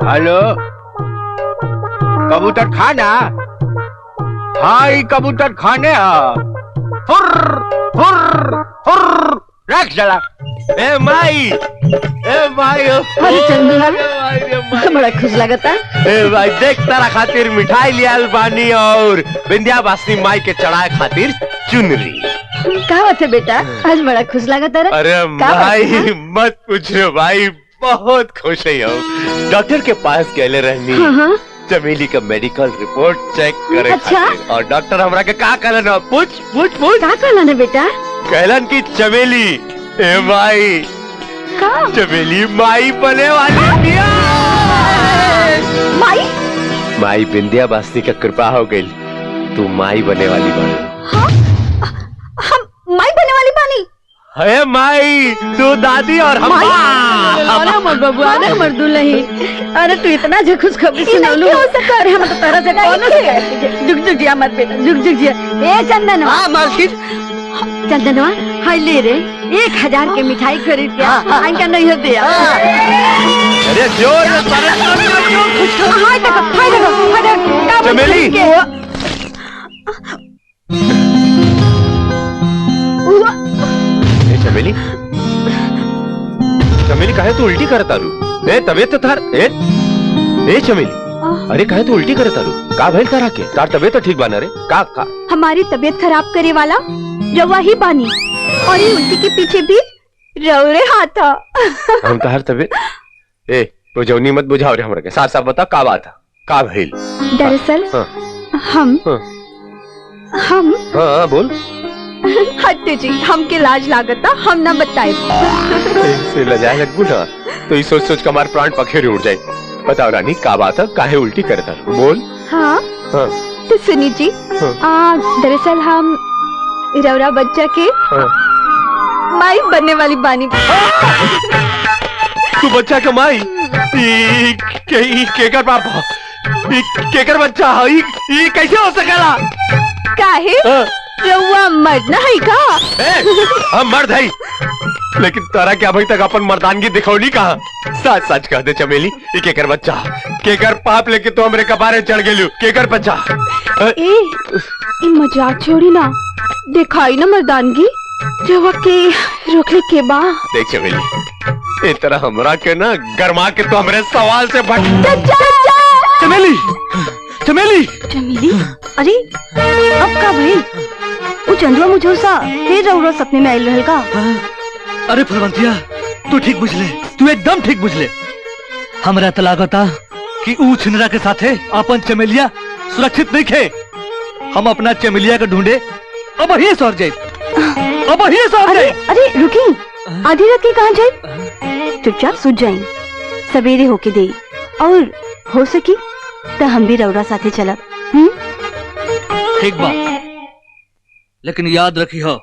हेलो कबूतर खाना? हाँ ये कबूतर खाने हुर हुर हुर रख चला। ए माई अरे चंदू बड़ा खुश लगता। ए भाई देख तारा खातिर मिठाई लियाल बानी और विंध्यावासिनी माई के चढ़ाए खातिर चुनरी। का बात है बेटा, आज बड़ा खुश लगता रे। अरे भाई मत पूछो भाई, बहुत खुश है हो। डॉक्टर के पास गए रहनी। हाँ। चमेली का मेडिकल रिपोर्ट चेक करे अच्छा? खातिर। और डॉक्टर हमरा के का कहलन? पूछ पूछ पूछ। का कहलन है बेटा? कहलन की चमेली ए माई का? चमेली माई बने वाली बिया। माई? माई विंध्यावासिनी का कृपा हो गई, तू माई बने वाली बन। हाँ? हम माई बने वाली बानी? है माई, तू दादी और हम मर दुल्ही। अरे तू इतना जो खुशखबरी सुनालू हो सकता है। हम तो तरह से कौन जुग जुग जिया मत बेटा, जुग जुग जिया। ए चंदनवा। हाँ मालकिन। चंदनवा हाय ले रे, 1000 के मिठाई खरीद के आइका नहीं होते। अरे जोर हाय देखो चमेली। चमेली चमेली काहे तू उल्टी करता रू? ए तबीयत तो थार ए चमेली, अरे काहे तू उल्टी करता रू? का भइल तारा के? तार तबीयत तो ठीक बाना रे? का हमारी तबीयत खराब करे वाला रवा ही बानी, और ये उल्टी के पीछे भी रौरे हाथ। हम तार तबीयत ए तो जौनी मत बुझाओ रे हमरा के, साफ साफ बता का बात है, का भइल? दरअसल हम हाँ बोल। हत्ते जी हमके लाज लागता, हम ना बताए। से लजाए लगू ना तो ये सोच सोच के हमारे प्राण पखेरु उड़ जाए। बताओ रानी का बात है, काहे उल्टी करता रू? बोल। हाँ तो सुनी जी, दरअसल हम रौरा बच्चा के माई बनने वाली बानी। तू बच्चा का माई? केकर पापा? केकर बच्चा? ये कैसे हो सकेला? काहे रउआ मर्द ना है का? हम मर्द है, लेकिन तारा क्या अभी तक अपन मर्दानगी दिखौली कहा? सच सच कह दे चमेली, ये केकर बच्चा? केकर पाप लेके तो हमरे कबारे चढ़ गेलू? केकर बच्चा? ए मजाक छोड़ी ना, दिखाई ना मर्दानगी रउआ के रोकले के बा। देख चमेली, इस तरह हमरा के ना गरमा के तो हमरे सवाल से चमेली चमेली चमेली। अरे अब का भाई वो चंदुआ मुझोसा फिर रउरा सपने में आइल रहल का? अरे फलवंतिया तू ठीक बुझले, तू एकदम ठीक बुझले। हमरा तो लागता कि ऊ छिनरा के साथे अपन चमेलिया सुरक्षित नहीं खे। हम अपना चमेलिया के ढूंढे अब ही सौर जाए, अब ही सौर जाए। अरे रुकी, आधी रात के कहाँ जाए? चुपचाप सूझ जाए, सवेरे होके दे, और हो सकी तो हम भी रउरा साथे चलब। ठीक बा, लेकिन याद रखी हो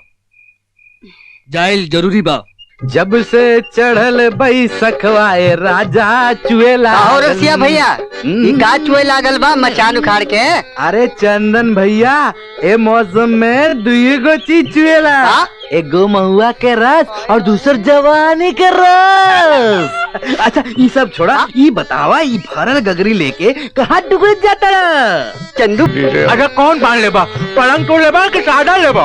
जाइल जरूरी बा। जब से चढ़ल बैसखवाए राजा चुएला। और रसिया भैया ई का चुए लागल बा मचान उखाड़ के? अरे चंदन भैया, ए मौसम में दुई गो चीज चुएला। एगो महुआ के रस और दूसर जवानी के रस। अच्छा ये सब छोड़ा, ये बतावा ई भरल गगरी लेके कहाँ डुबे जाता? चंदू अगर कौन बांध लेबा? पलंग तोड़ लेबा कि सादा लेबा?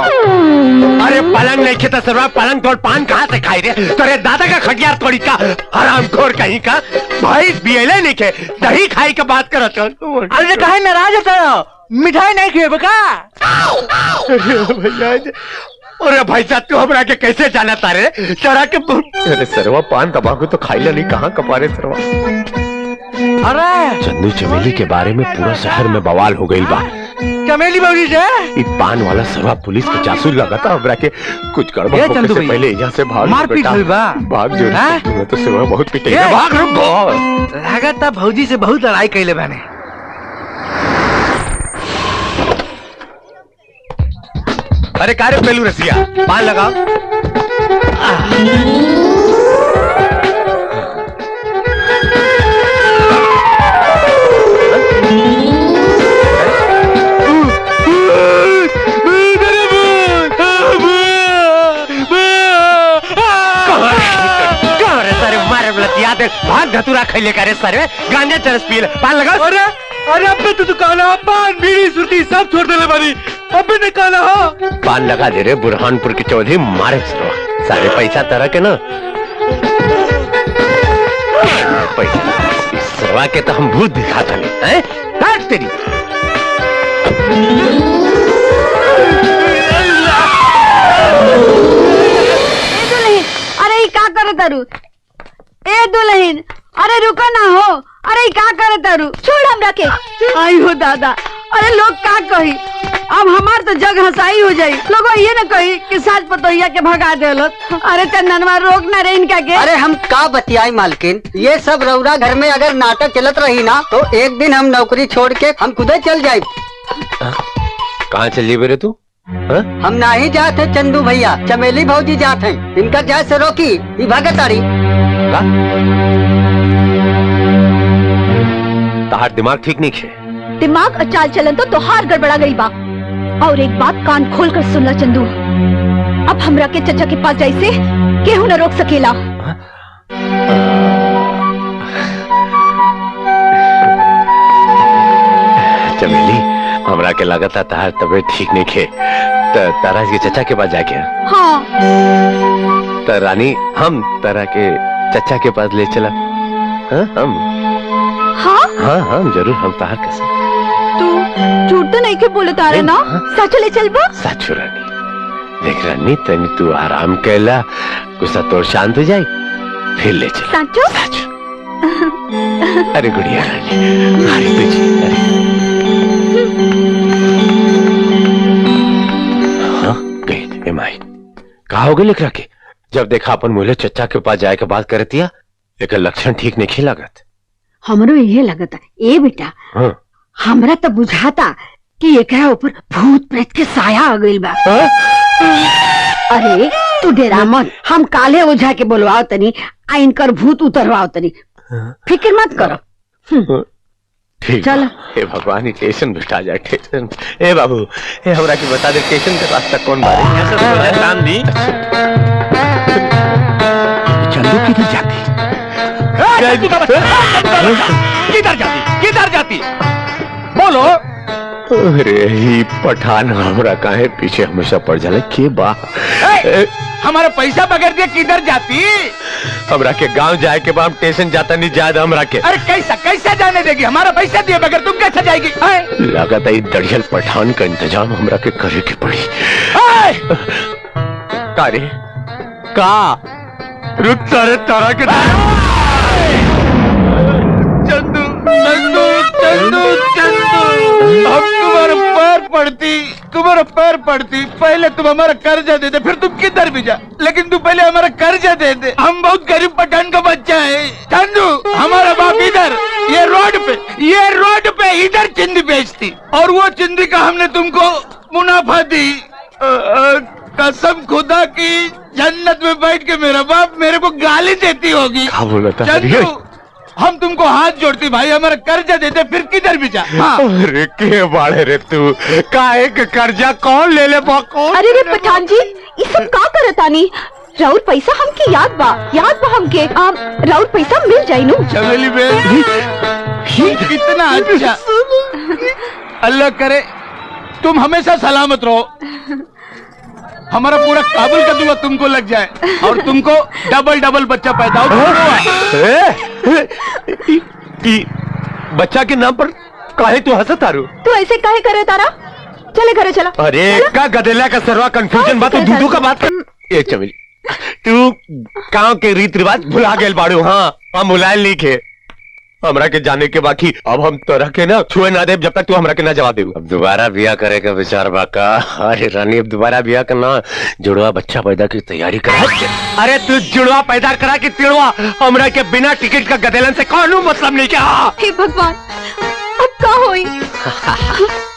अरे पलंग नहीं खेता सरवा, पलंग तोड़ पान कहाँ से खाई रे? तेरे दादा का खटियार थोड़ी का हरामखोर कहीं का। भाई बियले नहीं खे, दही खाई के बात करत। अरे काहे नाराज होता? मिठाई नहीं खेब का? भैया अरे भाई साहब तू हमरा के कैसे जाना तारे चढ़ा के अरे सरवा पान तबाकू तो खाइला नहीं कहाँ कपारे सरवा। अरे चंदू चमेली के बारे में पूरा शहर में बवाल हो गई बा। चमेली बाबूजी से ई पान वाला सरवा पुलिस के जासूस लगा था हमरा के कुछ गड़बड़ ए, होने चंदू से भैया, पहले यहाँ से भाग मारपीट बेटा। हुई बा। भाग जो हैं? तूने तो सरवा बहुत पिटे ए, भाग रुक लागत भौजी से बहुत लड़ाई कैले बने। अरे कार्य पेलू रसिया पान लगाओ। भाग धतुरा खैले करे सर गांजा चरस पी पान लगाओ। अरे अरे अब तो दुकान पान बीड़ी सुर्ती सब छोड़ देले बानी, अब भी निकाला हो। पान लगा दे रे बुरहानपुर के चौधरी मारे सरवा सारे पैसा तरह के ना पैसा सरवा के तो हम भूत दिखाता नहीं है काट तेरी। अरे का करे तारू ए दुल्हन, अरे रुको ना हो, अरे का करे तारू, छोड़ हमरा के। आई हो दादा, अरे लोग का कही, अब हमार तो जग हंसाई हो जाई, लोगों ये न कही कि सास पतोहिया के भगा देलत। अरे चंदनवा रोक ना रे इनका के। अरे हम का बतियाई मालकिन, ये सब रौरा घर में अगर नाटक चलत रही ना तो एक दिन हम नौकरी छोड़ के हम खुदे चल जाये। कहाँ चलिए बेरे तू? हम ना ही जाते चंदू भैया, चमेली भौजी जाते हैं, इनका जाए से रोकी ये भगताड़ी। तहार दिमाग ठीक नहीं है। दिमाग और चाल चलन तो तोहार गड़बड़ा गई बा। और एक बात कान खोल कर सुन ला चंदू, अब हमरा के चचा के पास जाए से केहू न रोक सकेला। चमेली हमरा के लगाता तहार तबीयत ठीक नहीं खे तारा के चचा के पास जाके। हाँ तो रानी हम तारा के चचा के पास ले चला। हाँ हम हाँ हम जरूर हम तार कसम। तू झूठ तो नहीं के बोले तारे ना, सच ले चल बा। सच रानी देख रानी तनी तू आराम कैला गुस्सा तोड़ शांत हो जाए फिर ले चल। सचो सच। अरे गुड़िया रानी अरे तुझी हाँ गई एमाई कहा हो गए लिख रखे जब देखा अपन मुले चचा के पास जाए के बात कर दिया लेकिन लक्षण ठीक नहीं खिला लागत। हमरो ये लगता ए बेटा। हाँ। हमरा तो बुझाता कि एकरा ऊपर भूत प्रेत के साया आ गइल बा। अरे तू डेरा मत, हम काले ओझा के बोलवाओ तनी आ इनकर भूत उतरवाओ तनी, फिक्र मत करो। ठीक चल। हे भगवान ही स्टेशन बिठा जाए स्टेशन। ए बाबू ए हमरा की बता दे स्टेशन का रास्ता कौन बारे काम दी। चंदू किधर जाती किधर जाती बोलो। अरे ही पठान हमरा काहे पीछे हमेशा पड़ जाले के बा। हमारा पैसा बगैर दिए किधर जाती? हमरा के गांव जाए के बाद स्टेशन जाता नहीं जायद हमरा के। अरे कैसा जाने देगी, हमारा पैसा दिए बगैर तुम कैसे जाएगी? लगाता ही दड़ियल पठान का इंतजाम हमरा के करे के पड़ी। कारे का रुक सारे तारा के चंदू चंदू चंदू चंदू हम तुम्हारा पैर पड़ती पहले तुम हमारा कर्जा दे दे फिर तुम किधर भी जा, लेकिन तू पहले हमारा कर्जा दे दे। हम बहुत गरीब पठान का बच्चा है चंदू। हमारा बाप इधर ये रोड पे इधर चिंदी बेचती और वो चिंदी का हमने तुमको मुनाफा दी। कसम खुदा की जन्नत में बैठ के मेरा बाप मेरे को गाली देती होगी। क्या बोला था? चंदू हम तुमको हाथ जोड़ती भाई, हमारा कर्जा देते फिर किधर भी जा। हाँ। अरे के बाड़े रे तू काहे के कर्जा कौन ले ले बाको? अरे रे पठान जी ये सब का करतानी? राउर पैसा हमके याद बा हमके राउर पैसा मिल जाई नु। चमेली बेन कितना अच्छा, अल्लाह करे तुम हमेशा सलामत रहो। हमारा पूरा काबुल का दुआ तुमको लग जाए और तुमको डबल बच्चा पैदा हो। बच्चा के नाम पर काहे तू हंसत तारू? तू ऐसे काहे करे तारा? चले घरे चला। अरे का गदेला का सरवा कंफ्यूजन बात, दूधू का बात कर। ए चमेली, तू गांव के रीत रिवाज भुला गेल बाड़ू। हाँ, हम भुलायल नहीं खे। हमरा के जाने के बाकी अब हम तोरा के ना छुए ना दे जब तक तू हमरा के ना जवाब दे। अब दोबारा ब्याह करे का विचार बाका? अरे रानी, अब दोबारा ब्याह करना, जुड़वा बच्चा पैदा की तैयारी कर। अरे तू जुड़वा पैदा करा कि तिड़वा, हमरा के बिना टिकट का गदेलन से कौन मतलब नहीं क्या? हे भगवान, अब का होई?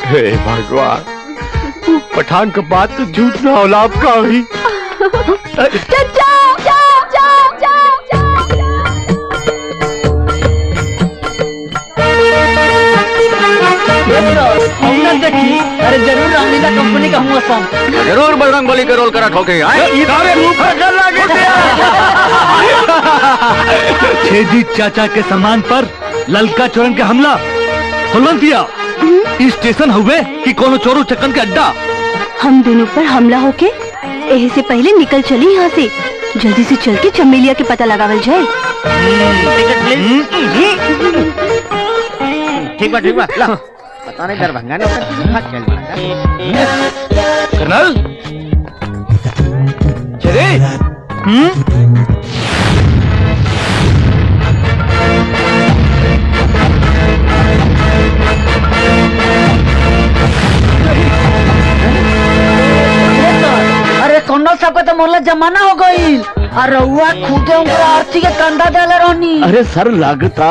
हे भगवान, पठान का बात तो झूठ ना होला, अब का हुई? चाचा, देखी, अरे जरूर रामलीला कंपनी का हूँ सन। जरूर बजरंग बली के रोल करा ठोके। छेदी चाचा के सामान पर ललका चोरन के हमला फुलवंतिया स्टेशन हुए कि कोनो चोरू चक्कन के अड्डा? हम दोनों पर हमला होके यही से पहले निकल चली यहाँ से। जल्दी से चल के चमेलिया के पता लगावल जाए। ठीक बा ला। पता नहीं दरभंगा ने कर्नल चले। अरे कर्नल साहब का तो मोहल्ला जमाना हो गई। अरे रउआ खुदे उनका आरती के कंधा देले रहनी। अरे सर, लागता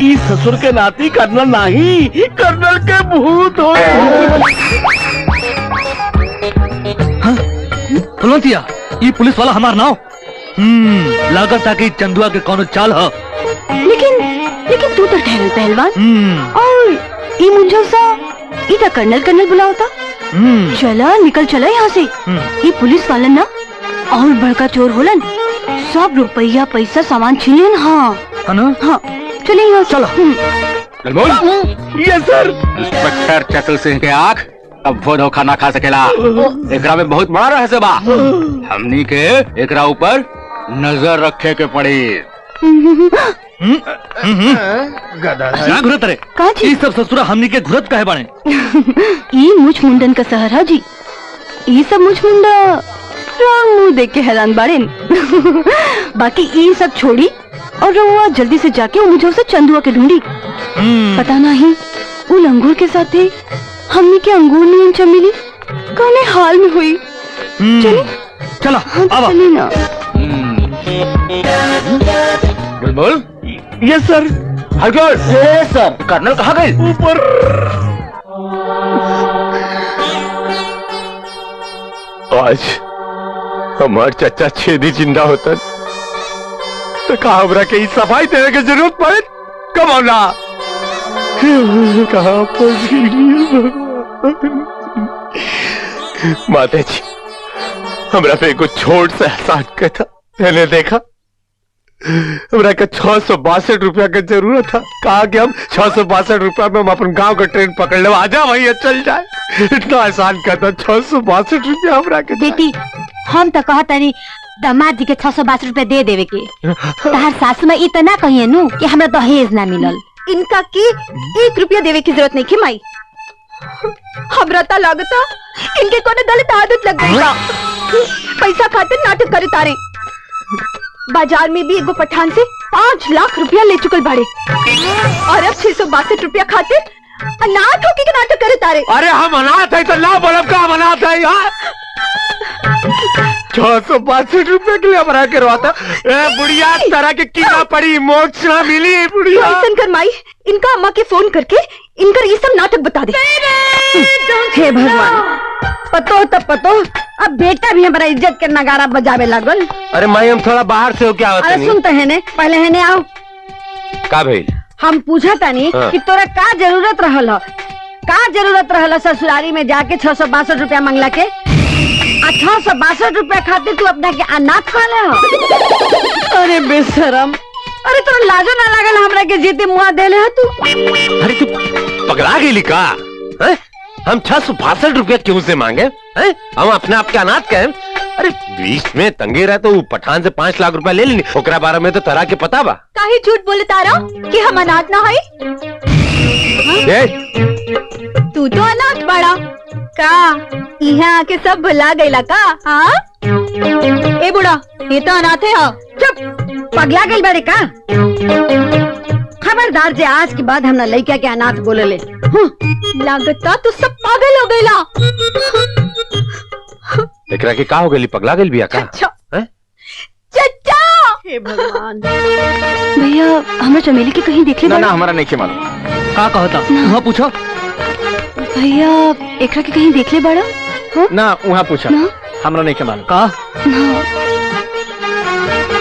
ई ससुर के नाती कर्नल नहीं, कर्नल के भूत हो। फुलवंतिया, ये पुलिस वाला हमार नाव। लागत है कि चंदुआ के कोनो चाल है। लेकिन तू तो ठहरल पहलवान। और ई मुंजौसा ई तो कर्नल बुलावता। चला निकल चला यहाँ से। ये पुलिस वालन ना और बड़का चोर होलन, सब रुपया पैसा सामान छीन। हाँ है ना? हाँ, चले यहाँ चलो। ये सर, इंस्पेक्टर चतुर सिंह के आँख अब वो धोखा ना खा सकेला। एकरा में बहुत बड़ा रहस्य बा। हमनी के एकरा ऊपर नजर रखे के पड़ी। क्या घुरत रे? ये सब ससुरा हमनी के घुरत काहे बाने? ये मुझ मुंडन का शहर है जी। ये सब मुझ मुंडा रंग मुंह देख के हैरान बाड़ेन। बाकी ये सब छोड़ी और रउआ जल्दी से जाके वो मुझे उसे चंदुआ के ढूंढी। पता नहीं वो लंगूर के साथ थे, हमने के अंगूर नहीं चमेली कौने हाल में हुई। चले चला आवा। चले ना। बुलबुल, ये सर। हरगोल, ये सर। कर्नल कहाँ गए? ऊपर। आज हमार चाचा छेदी जिंदा होता तो कहा हमरा के सफाई देने की जरूरत पड़े? कब होना? कहाँ फंस गई माता जी? हमरा पे कुछ छोट सा एहसान का था। मैंने देखा हमरा का 662 रुपया का जरूरत था। कहा कि हम 662 रुपया में हम अपन गांव का ट्रेन पकड़ ले, आजा भैया चल जाए। इतना आसान का था 662 रुपया हमरा के। बेटी, हम तो कहता नहीं दामाद जी के 662 रुपए दे देवे के। तार सासू में इतना कहिए नु कि हमरा दहेज ना मिलल। इनका की 1 रुपया देवे की जरूरत नहीं माई। हमरा ता लागता इनके कोने दलित आदत लग गई बा। पैसा खातिर नाटक करे तारे। बाजार में भी एगो पठान से 5 लाख रुपया ले चुकल बाड़े और अब 662 रुपया खातिर अनाथ होके के नाटक करे तारे। अरे हम अनाथ है तो ना बोलब का अनाथ है यार। 662 रुपए के लिए हमारा करवाता। बुढ़िया तरह के कीड़ा पड़ी, मोक्ष ना मिली बुढ़िया। ऐसा कर माई, इनका अम्मा के फोन करके इनकर ये सब नाटक बता दे। हे भगवान, पतो तब पतो, अब बेटा भी हमारा इज्जत के नगारा बजावे लागल। अरे माई, हम थोड़ा बाहर से हो क्या होता अरे नहीं? सुनते हैं ने, पहले है ने आओ। का भाई हम पूछा तानी कि तोरा का जरूरत रहल हो? का जरूरत रहल ससुरारी में जाके 662 रुपया मांगला के? 662 रुपया खातिर तू अपना के अनाथ खा ले हो? अरे बेशरम, अरे तो लाजो ना लागल हमरा के जीते मुआ देले हो तू? अरे तू पगला गेली का? हम 662 रुपया क्यों से मांगे? हम अपने आप के अनाथ कहें? अरे बीच में तंगे रहे तो पठान से 5 लाख रुपया ले लेनी। ओकरा बारे में तो तरह के पता बा। काहे झूठ बोले तारा कि हम अनाथ ना है? तू तो अनाथ बड़ा का यहाँ आके सब भुला गईला का? हाँ ए बुढ़ा ये तो अनाथ है। चुप, पगला गई बड़े का? खबरदार जे आज के बाद हमने लड़का के अनाथ बोले ले। लागता तू सब पागल हो गईला। एकरा के का हो गई? पगला गई बिया का? चचा हे भगवान। भैया हमरा चमेली के कहीं देख ले? ना हमारा नहीं मालूम। का कहता वहाँ पूछो। भैया एकरा के कहीं देख ले बड़ा? ना वहाँ पूछा, हमरा नहीं मालूम। का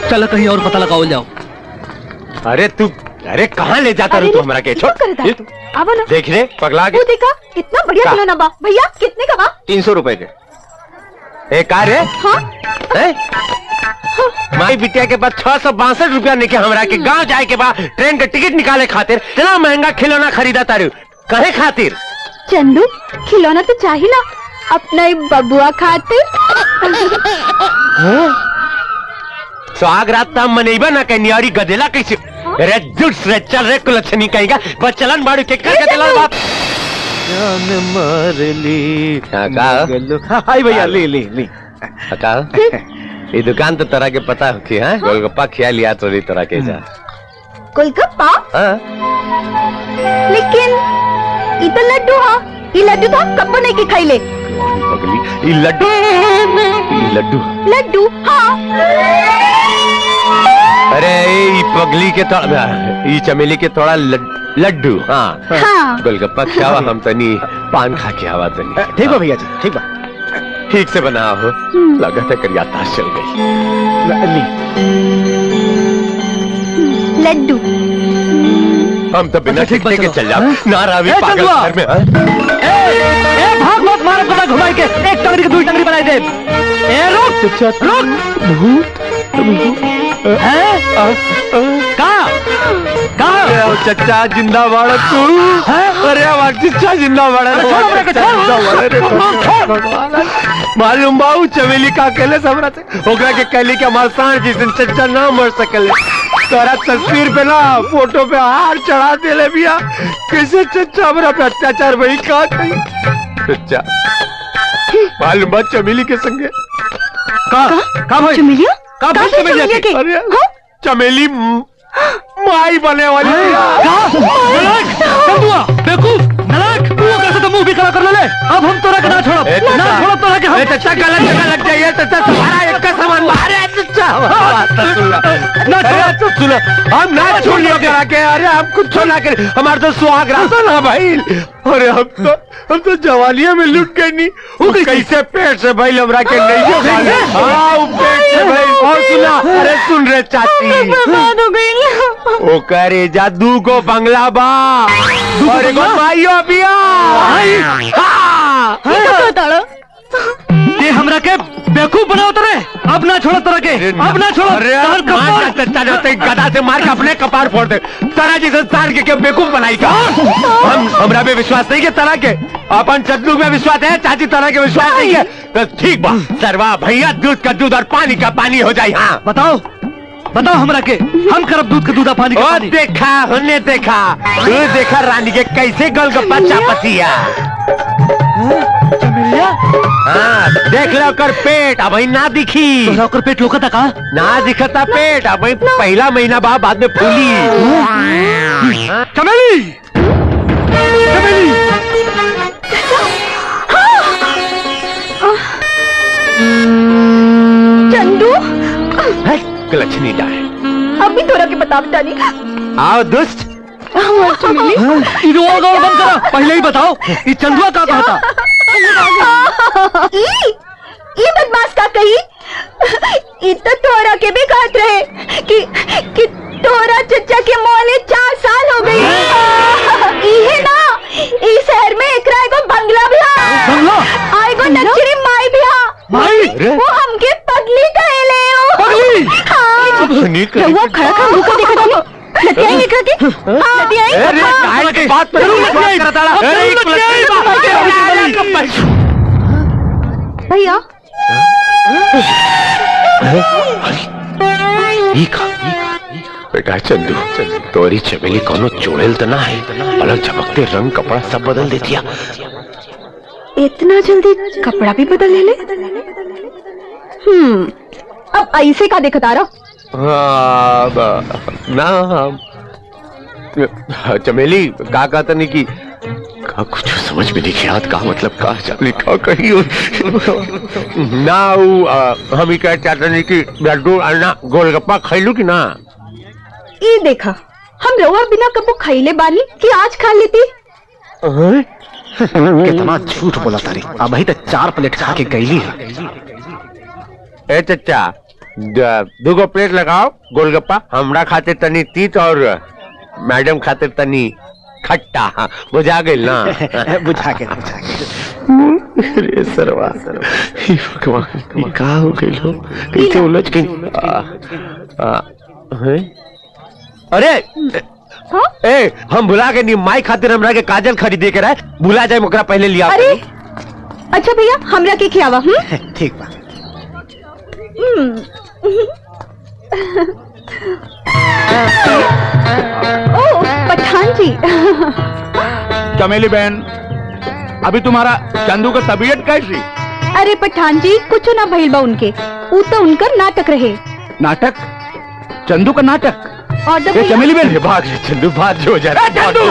चलो कहीं और पता लगाओ जाओ। अरे कहाँ ले जाता रू तू हमरा के? छोड़ अब ना देख रे पगला वो देखा इतना बढ़िया खिलौना बा। भैया कितने का बा? 300 रुपए के। ए का रे? हाँ माई बिटिया के पास 662 रुपया निके हमरा के गांव जाए के बाद ट्रेन का टिकट निकाले खातिर इतना महंगा खिलौना खरीदा तारू कहे खातिर? चंदू खिलौना तो चाहिए ना अपना बबुआ खातिर। सुहाग रात तम मनैबा ना कहीं नियारी गदेला कैसे? अरे जुट रे चल रे कुलछनी कहेगा बस चलन बाड़ू के कर दिला बाप जान मार ली। का हाय भैया ले का ये दुकान तो तरह के पता होती है। गोलगप्पा खिया लिया तो नहीं तरह के जा गोलगप्पा। हाँ? लेकिन ये तो लड्डू हा। ये लड्डू तो हम कब नहीं के खाइले। पगली ये लड्डू हाँ। अरे ये पगली के थोड़ा ये चमेली के थोड़ा लड्डू। हाँ गोलगप्पा खियावा हम तनी पान खा के आवा तनी। ठीक बा भैया जी, ठीक बा। ठीक से बना हो लगा था कर याददाश्त चल गई। लड्डू हम तो बिना ठीक टिकटे के बा, चल जाओ ना रावी ए, पागल चंदुआ। घर में। ए भाग मत मारो पता घुमाई के एक टंगड़ी के दूसरी टंगड़ी बनाई दे। ए रुक का चचा जिंदा बाड़ा तू? अरे हमार चचा जिंदा बाड़ा। मालूम बाऊ चमेली का कहले हमरा से ओकरा के कहली कि हमार सांड जिस दिन चचा ना मर सकले तोरा तस्वीर पे ना फोटो पे हार चढ़ा देले बिया। कैसे चचा हमरा पे अत्याचार भई का कही? चचा मालूम बा चमेली के संगे का भाई चमेलिया का भाई चमेलिया के? अरे चमेली माई बने वाली नलायक चंदुआ बेवकूफ नलायक तू कैसे तो मुंह भी खड़ा कर ले। अब हम तोरा के ना छोड़ब ना छोड़ब तोरा के हम। चचा गलत जगह लग जाइए चचा तुम्हारा एक का सामान मारे चचा ना सुनो हम ना छोड़ लियो करा के। अरे हम कुछ ना करे हमारे तो सुहाग रात ना भाई। अरे हम तो जवानिया में लुट गए नहीं वो कैसे पेट से भाई हमरा के नहीं। हाँ पेट से भाई। और सुना अरे सुन रे चाची ओ करे जादू को बंगला बा और एगो माइयो बिया। ये हमरा के बेवकूफ बनाओ तोरे। अब ना छोड़ो तोरा के अब ना छोड़ो। तार कपार चचा जाते गदा से मार के अपने कपार फोड़ दे। तारा जैसे सार के बेवकूफ बनाई का? हमरा पे विश्वास नहीं के तरह के अपन चद्दू में विश्वास है चाची तरह के विश्वास नहीं है तो ठीक बा सरवा भैया दूध का दूध और पानी का पानी हो जाए। हाँ बताओ हमरा के हम करब दूध का दूधा पानी का पानी। देखा हमने देखा तू देखा रानी के कैसे गोलगप्पा चापतिया। हाँ देख लो कर पेट अब ना दिखी। तोरा ओकर पेट लोकता का? ना दिखता पेट अब पहला महीना बाद में फूली। चमेली चंदू लक्ष्मी डाय अभी तोरा के बतावता नहीं। आओ दुष्ट गौर बंद करा। पहले ही बताओ ये चंदुआ का कहता? ये बदमाश का कही इतना तोरा के भी कहत रहे कि तोरा चचा के मोले 4 साल हो गई। इहे ना इस शहर में एकरा एगो बंगला भी बंगला? आएगो नचरी माई भी माई? वो हमके पगली कहले हो। पगली? हाँ वो खड़ा खड़ा मुंह को देखा जाने लतियाई निकल के लतियाई। अरे काय की बात पे विश्वास करता रहा। भैया बेटा चंदू, तोरी चमेली कोनो चोड़ेल तो ना है, पलक झपकते रंग कपड़ा सब बदल देतिया। इतना जल्दी कपड़ा भी बदल ले? अब ऐसे का देखता रहो? ना चमेली का कहता नहीं कि का कुछ समझ में नहीं आता, का मतलब का चमेली का कही ना हम ही कह चाहते नहीं कि लड्डू अन्ना गोलगप्पा खैलू कि ना। ये देखा, हम रवा बिना कबू खैले बानी कि आज खा लेती। कितना झूठ बोला तारी, अब ही तो 4 प्लेट खा के गईली है। ए चचा, 2 प्लेट लगाओ गोलगप्पा, हमरा खाते तनी तीत और मैडम खाते तनी खट्टा। बुझा गई ना? बुझा के अरे सरवा भगवान, का हो गई लो, कैसे उलझ गई। अरे ए, हम भुला गए नहीं, माई खातिर हमरा के काजल खरीदे के रहे, भुला जाए मोकरा पहले लिया। अरे अच्छा भैया, हमरा के खियावा। ठीक बा। ओ पठान जी। चमेली बहन, अभी तुम्हारा चंदू का तबीयत कैसी? अरे पठान जी, कुछ ना भइल बा उनके, ऊ तो उनकर नाटक रहे। नाटक? चंदू का नाटक? और ये चमेली बहन भाग चंदू, भाग जो जा चंदू।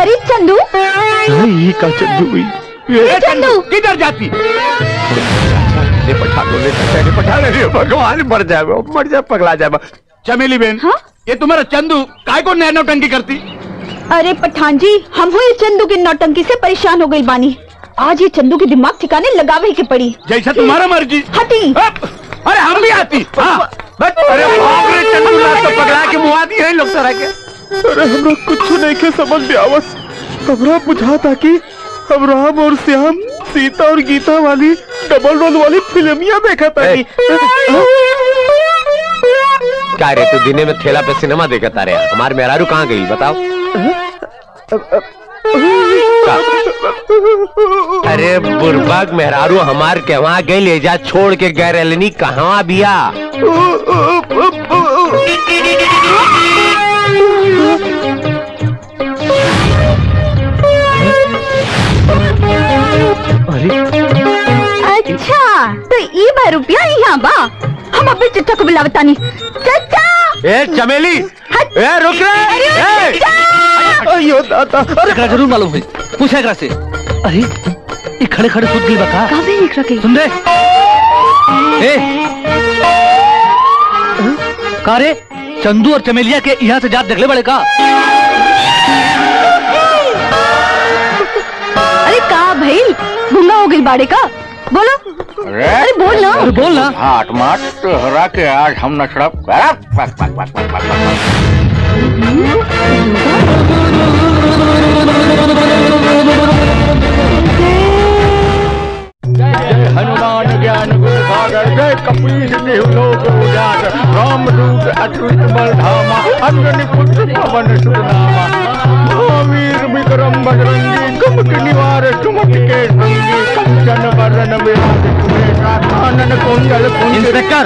अरे चंदू, ये का चंदू हुई? ये चंदू किधर जाती? भगवान, मर जाए पगला जाए। चमेली बहन, हाँ? ये तुम्हारा चंदू काय को नौटंकी करती? अरे पठान जी, हम हुए चंदू की नौटंकी से परेशान हो गई बानी। आज ये चंदू के दिमाग ठिकाने लगावे की पड़ी। जैसा तुम्हारा मर्जी। हटी। अरे हम भी आती। अरे भाग रे चंदू, ना तो पगला के मुआ दी है लोग तरह के। अरे हमरा कुछ नहीं के समझ में आवत, हमरा बुझाता कि हम राम और श्याम, सीता और गीता वाली डबल रोल वाली फिल्मियां देखा था। क्या रे, तू दिने में ठेला पे सिनेमा देखा तारे, हमारे मेहरारू कहाँ गई बताओ? अरे बुर्बाग मेहरारू हमार के वहाँ गई, ले जा छोड़ के गैरलनी कहाँ बिया। अच्छा, तो ये 12 रुपया यहाँ बा, हम अपने चचा को बुलावतानी। चचा! ए चमेली, ए रुक रे! अयो दादा, अरे जरूर मालूम हुई, पूछा एकरा से। अरे ये खड़े खड़े सुध गई बका। काबे एकरा के? सुन रे, ए का रे, चंदू और चमेलिया के यहाँ से जात देखले बड़े का? अरे का भइल, गुंगा हो गई बाड़े का? बोलो। अरे बोल ना। अरे बोल ना। हाथ मार तो हरा के आज हम नचड़ा। हनुमान ज्ञान गुण सागर, जय कपीश देहु लोक उजागर, रामदूत अच्युत बलधामा, अंजनी पुत्र पवन सुत नामा, महावीर विक्रम बजरंगी, कुमति निवार सुमति के संगी, कंचन वरण विराज सुबेसा, कानन कुंडल कुंडल। इंस्पेक्टर,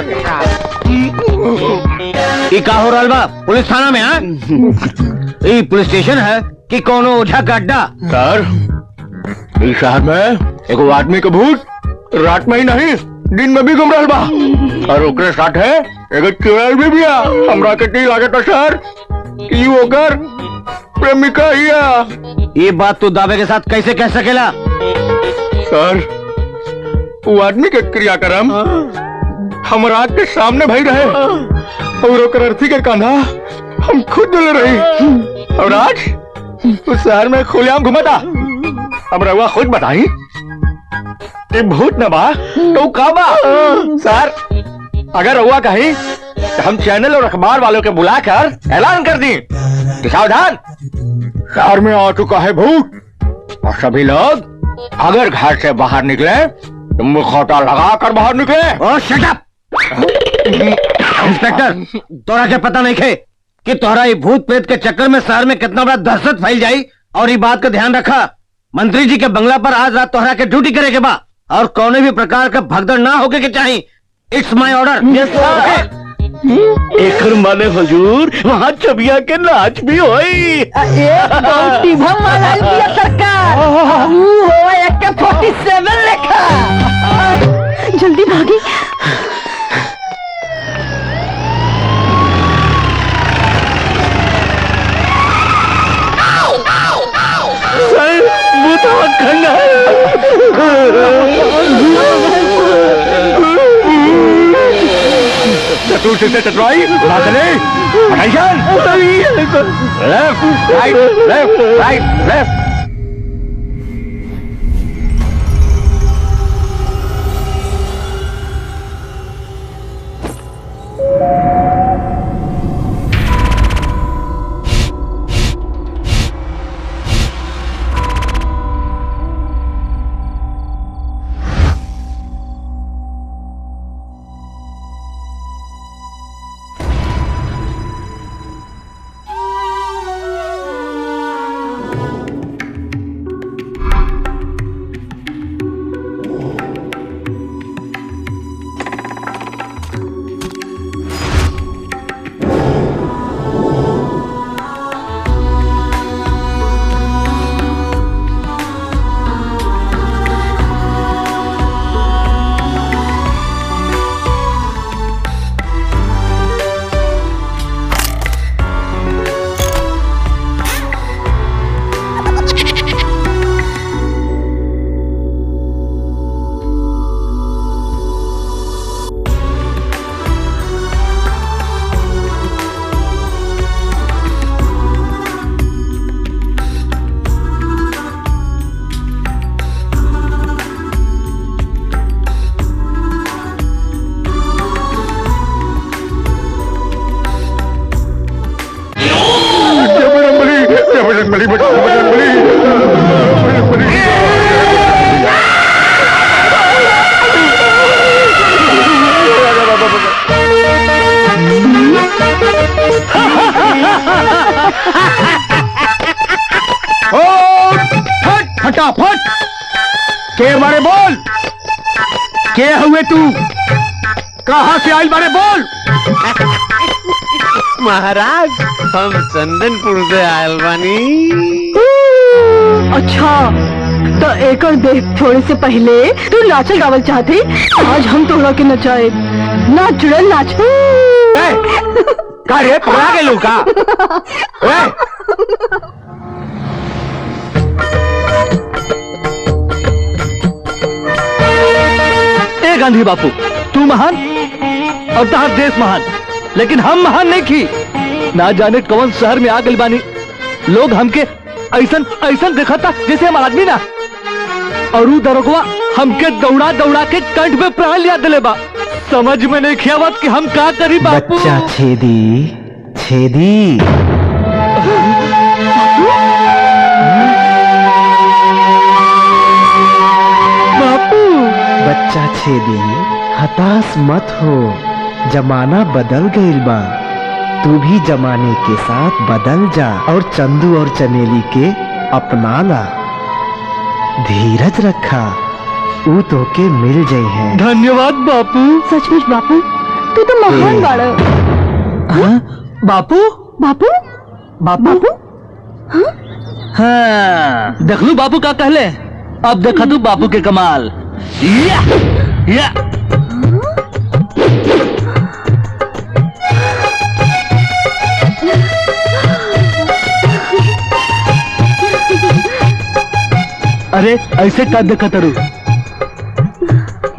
ये का हो रहल बा पुलिस थाना में? हाँ, ये पुलिस स्टेशन है कि कोनो ओझा का अड्डा? सर, इस शहर में एगो आदमी के भूत रात में ही नहीं दिन में भी घूम रहा बा, और ओकरे साथ है एगो चुड़ैल भी बिया। हमरा के टी लागे तो सर कि ओकर प्रेमिका हिया। ये बात तू दावे के साथ कैसे कह सकेला? सर, वो आदमी के क्रियाक्रम हमरा के सामने भई रहे, और ओकर अर्थी के कांधा हम खुद ले रही, और आज उस शहर में खुलेआम घुमता। अब रउआ खुद बताई, ये भूत न बा तो का बा? सर, अगर रउआ कहीं तो हम चैनल और अखबार वालों के बुलाकर ऐलान कर दी कि सावधान, शहर में आ चुका है भूत, और सभी लोग अगर घर से बाहर निकले तो मुखौटा लगा कर बाहर निकले। ओ शट अप! इंस्पेक्टर, तोरा के पता नहीं खे कि तोहरा ये भूत प्रेत के चक्कर में शहर में कितना बड़ा दहशत फैल जाई, और ये बात का ध्यान रखा, मंत्री जी के बंगला पर आज रात तोहरा के ड्यूटी करे के बा, और कौने भी प्रकार का भगदड़ ना होके के चाहिए। It's my order. यस सर। एकर माने हुजूर वहाँ चबिया के नाच भी होई। सरकार AK-47 लेखा। जल्दी भागी। चतुर से चतुराई left right left right left. फटाफट के बारे बोल, के हुए तू, कहाँ से आई बारे बोल। महाराज हम चंदनपुर से आयल बानी। अच्छा तो एक देख छोड़े से पहले तू नाचल गावल चाहते, आज हम तोहरा के नचाए। नाच जुड़ल नाच। का रे पकड़ा के लोग का। ए गांधी बापू, तू महान और तहार देश महान, लेकिन हम महान नहीं की। ना जाने कौन शहर में आ गई बानी, लोग हमके ऐसन ऐसन देखा था जैसे हम आदमी ना। और ऊ दरोगवा हमके दौड़ा दौड़ा के कंठ में प्राण लिया दिले बा। समझ में नहीं खियावत कि हम का करी बापू। बच्चा छेदी छेदी। बापू बच्चा छेदी हताश मत हो, जमाना बदल गईल बा। तू भी जमाने के साथ बदल जा और चंदू और चमेली के अपना ला। धीरज रखा, ऊ तो के मिल जाए हैं। धन्यवाद बापू। सचमुच बापू तू तो महान बाड़ा। बापू बापू बापू हाँ, देख लू बापू का कहले। अब देखा तू बापू के कमाल। या, या। अरे ऐसे का देखा तरू,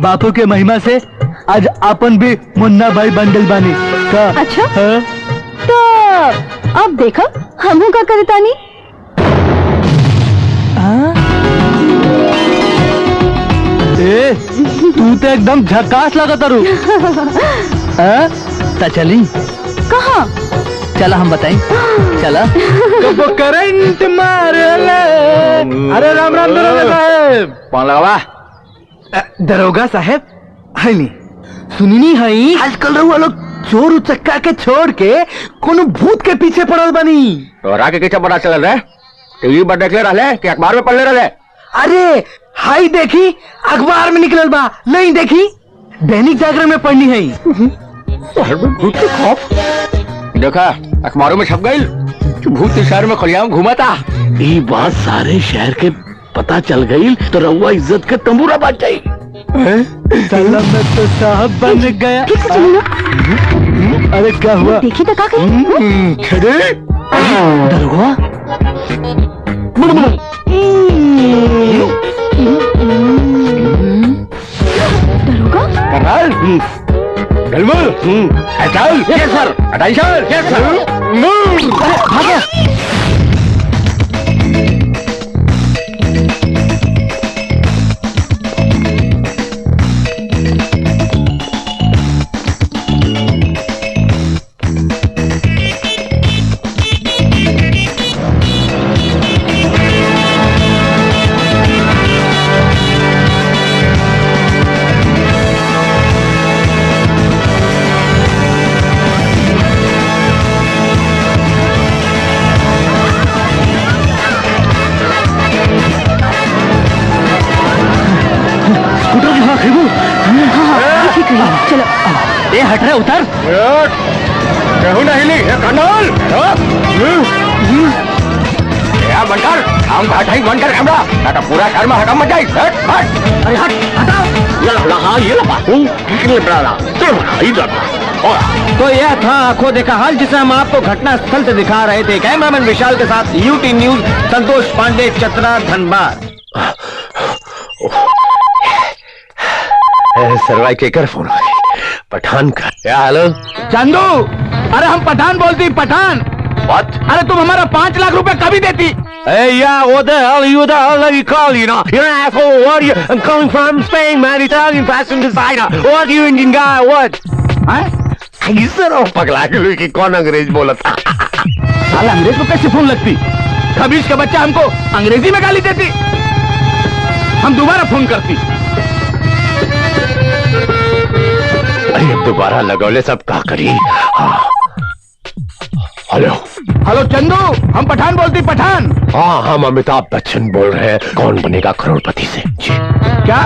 बापू के महिमा से आज अपन भी मुन्ना भाई बन गई बानी का। अच्छा हाँ? तो अब देखा हमहू का करतानी। ए, तू तो एकदम झकास लगा तारू। ता चली कहाँ? चला हम बताएं। चला वो करंट मारले। अरे राम राम दरोगा साहब। कौन लगावा? दरोगा साहब है नहीं सुनी नहीं है, आजकल रहुआ लोग चोर उचक्का के छोड़ के कोनो भूत के पीछे पड़ल बनी। तोरा के कैसे पता चल रहे? टीवी पर देख ले रहे कि अखबार में पढ़ ले रहे? अरे हाई देखी अखबार में निकलल बा, नहीं देखी दैनिक जागरण में पढ़नी है। भूत के खौफ देखा अखबारों में छप गई कि भूत शहर में खलियाम घुमा था। ये बात सारे शहर के पता चल गई तो रउआ इज्जत के तंबूरा बाज जाई। साला मैं तो साहब बन गया। अरे क्या हुआ? देखी तो का कही खड़े दरोगा दरोगा करनाल गलमुल अटल यस सर अटेंशन यस सर भागा। चलो ये हट रहा उतर। कहूँ नहीं ली कर्नल बनकर हम हटाई बनकर कैमरा ना तो पूरा शहर में हटम मच जाए। अरे हट हटा। तो यह था आंखों देखा हाल जिसे हम आपको घटना स्थल से दिखा रहे थे। कैमरामैन विशाल के साथ यूटी न्यूज संतोष पांडे, चतरा, धनबाद। सरवाई केकर फोन आ गई? पठान का। क्या हेलो चंदू, अरे हम पठान बोलती पठान। What? अरे तुम हमारा 5 लाख रुपए कभी देती? Hey, yeah, what the hell are you calling, you know? You're an asshole, what are you? I'm coming from Spain, man, Italian fashion designer. What, you Indian guy, what? इस तरह पगला के कि कौन अंग्रेज बोला था? साला अंग्रेज को कैसे फोन लगती? खबीज का बच्चा हमको अंग्रेजी में गाली देती। हम दोबारा फोन करती। अरे अब दोबारा लगौले सब का करी। हाँ हेलो हेलो चंदू, हम पठान बोलती पठान। हाँ हम अमिताभ बच्चन बोल रहे हैं। कौन बनेगा करोड़पति से जी? क्या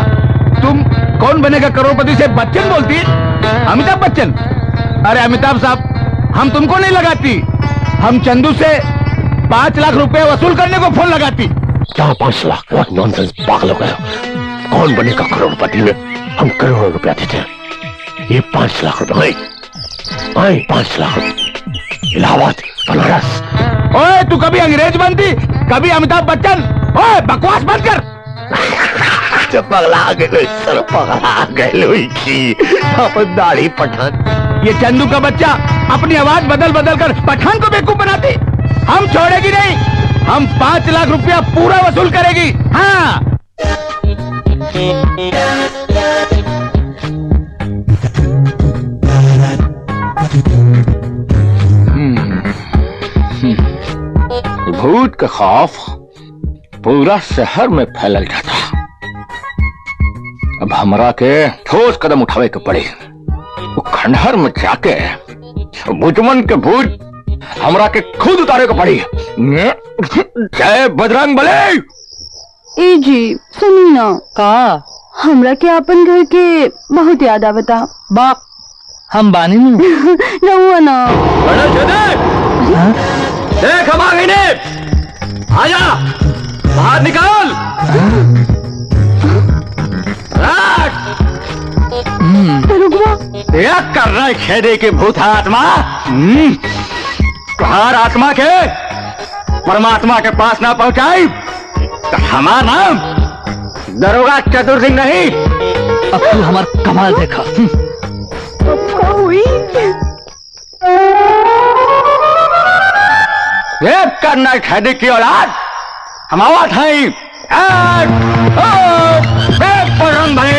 तुम कौन बनेगा करोड़पति से बच्चन बोलती? अमिताभ बच्चन? अरे अमिताभ साहब, हम तुमको नहीं लगाती, हम चंदू से 5 लाख रुपए वसूल करने को फोन लगाती। क्या 5 लाख? व्हाट नॉनसेंस, पागल हो गए। कौन बनेगा करोड़पति में? हम करोड़ों रुपया देते हैं। ये 5 लाख रुपए 5 लाख रुपए इलाहाबाद, बनारस। ओए तू कभी अंग्रेज बनती, कभी अमिताभ बच्चन। ओए बकवास बंद कर। पगला गए सर, पगला गए अपन दाढ़ी पठान। ये चंदू का बच्चा अपनी आवाज बदल बदल कर पठान को बेवकूफ बनाती। हम छोड़ेगी नहीं, हम 5 लाख रुपया पूरा वसूल करेगी। हाँ भूत का खौफ पूरा शहर में फैलल जाता। अब हमरा के ठोस कदम उठावे के पड़े। वो खंडहर में जाके बुजमन के भूत हमरा के खुद उतारे के पड़ी। जय बजरंग बली। ए जी सुनी ना, का हमरा के अपन घर के बहुत याद आवता। बाप हम बानी नु। रहुआ ना। देख हम आ गए ने। आजा बाहर निकाल। क्या कर रहा है खेदे के भूत आत्मा? तुम्हार आत्मा के परमात्मा के पास ना पहुंचाई तो हमारा नाम दरोगा चतुर सिंह नहीं। अब तू हमारा कमाल देखा। हुई देख करना खेदे की औलाद हम आवाज है। परम भाई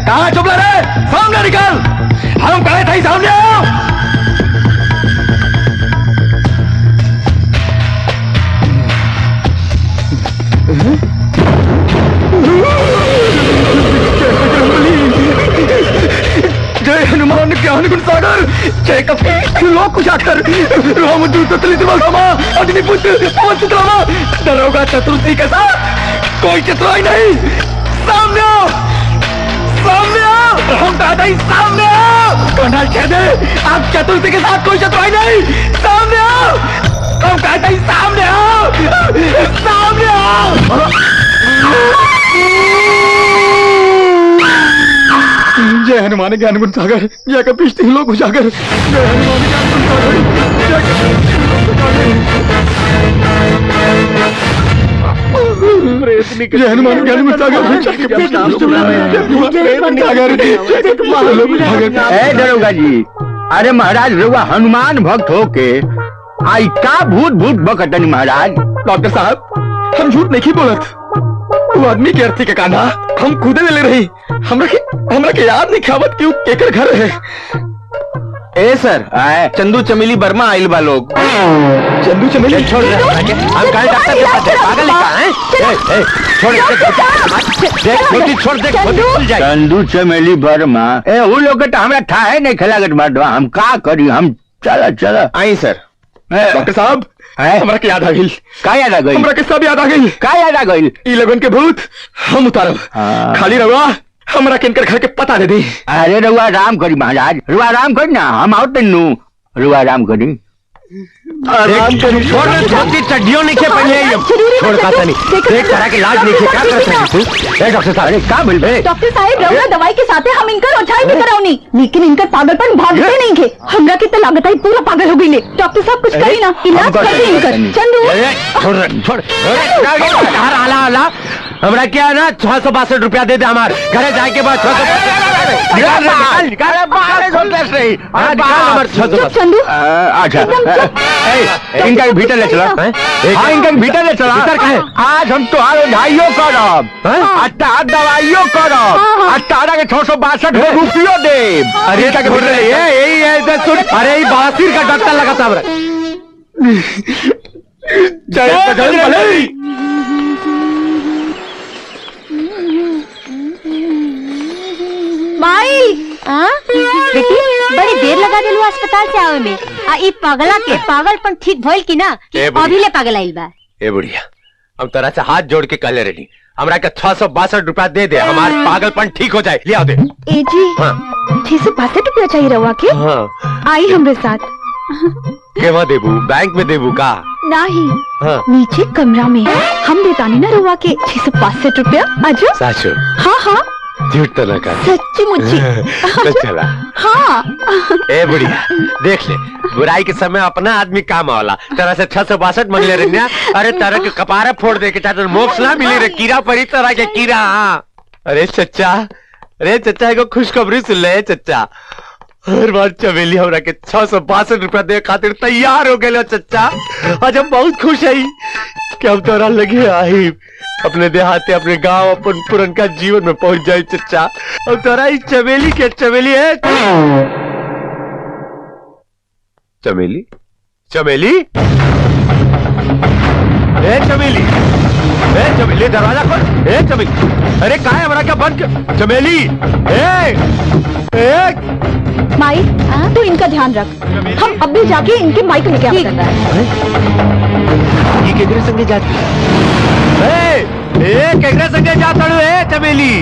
कहाँ चुप रहे? सामने निकल। हम कहे थे सामने आओ। जय हनुमान ज्ञान गुण सागर, जय कपी लोक कुशाकर रामदूत तलितमा अग्निपुत्र पवनपुत्रमा दरोगा चतुर्थी के साथ कोई चतुराई नहीं। सामने आओ, सामने आओ, हम दादा ही सामने आओ। कर्नल छेदे, आप चतुर्थी के साथ कोई चतुराई नहीं। सामने आओ, हम कहते ही सामने आओ, सामने आओ। जय हनुमान ज्ञान गुण सागर, जय कपीश तीन लोग उजागर। जय हनुमान ज्ञान गुण सागर, जय कपीश तीन लोग उजागर। जय हनुमान ज्ञान गुण सागर, जय कपीश तीन लोग उजागर। ए दरोगा जी, अरे महाराज रुआ हनुमान भक्त होके आई का भूत भूत बकतनी महाराज। डॉक्टर साहब, हम झूठ नहीं बोलत। वो आदमी के अर्थी के कांधा हम खुदे ले रही। हमरा के याद नहीं खावत क्यों केकर घर है। ए सर, चंदू चमेली वर्मा आइल बा लोग। चंदू चमेली छोड़ दे, हम कल डॉक्टर के पास पागल का हैं। छोड़ दे, छोड़ दे, खुल जाए। चंदू चमेली वर्मा वो लोग तो हमरा था है नहीं खिलागत बाटवा। हम का करी, हम चला आई सर। डॉक्टर साहब, हमरा के याद आ गई। का याद आ गई? हमरा के सब याद आ गई। का याद आ गई? ई लगन के भूत हम उतारब। खाली रहुआ हमरा किनकर घर के पता दे दी। अरे रुआ राम करी महाराज, रुआ राम करी ना, हम आओ तेनू रुआ राम करी। छोटी चड्डियों नहीं पहले छोड़ का नहीं देख तरह के लाज नहीं क्या कर सकते तू। डॉक्टर साहब, अरे क्या बोल रहे? डॉक्टर साहब, रउआ दवाई के साथे हम इनकर औछाई भी कराऊनी, लेकिन इनकर पागलपन भागते नहीं थे। हमरा के तो लागत है पूरा पागल हो गई ले। डॉक्टर साहब कुछ करी ना, इलाज कर दी इनकर। चंदू छोड़ आला हमरा क्या ना 662 रुपया दे दे। हमार घरे जाए के बाद 662। चंदू अच्छा इनका भीतर ले चला। हाँ, इनका भीतर ले चला। आज हम तुहारो ढाइयो करब, दवाइयो करब, तारा के 662 रुपयो दे। अरे यही है, अरे बासिर का डॉक्टर लगाता हमरा। माई बेटी, बड़ी देर लगा दिलू अस्पताल से आवे में। ई पगला के पागलपन ठीक भइल की ना? अभी ले पागल आइल बा। ए बुढ़िया, हम तरह से हाथ जोड़ के कहले रही हमरा के 662 रुपया दे दे, हमार पागलपन ठीक हो जाए। लिया दे। ए जी, 662 रुपया चाहिए रउआ के? आई हमरे साथ। केवा देबू? बैंक में देबू का? नहीं, नीचे कमरा में हम देतानी ना रउआ के 662 रुपया। आजो। साचो? हाँ, झूठ तो ना कर। सच्ची मुच्ची। तो चला। हाँ। ए बुढ़िया, देख ले, बुराई के समय अपना आदमी काम आवाला। तरह से 662 मंगले रही। अरे तरह के कपारे फोड़ दे के चाहे मोक्ष ना मिली रे, कीड़ा पड़ी तरह के कीड़ा। अरे चचा एगो खुशखबरी सुन ले चचा। हर बार चमेली हमरा के 662 रुपया दे खातिर तैयार हो गए चचा। आज हम बहुत खुश है कि हम तोरा लगे आई अपने देहाते, अपने गांव, अपन पुरनका जीवन में पहुंच जाए चचा। अब तोरा इस चमेली के चमेली है। चमेली चमेली ए चमेली, ए चमेली, दरवाजा खोल। ए चमेली, अरे का है हमरा क्या बंद? चमेली, ए माई, तू इनका ध्यान रख। हम अभी जाके इनके माई को लेके आते हैं। ये केकरे संगे जाती है? केकरे संगे जाता हूँ? ए चमेली,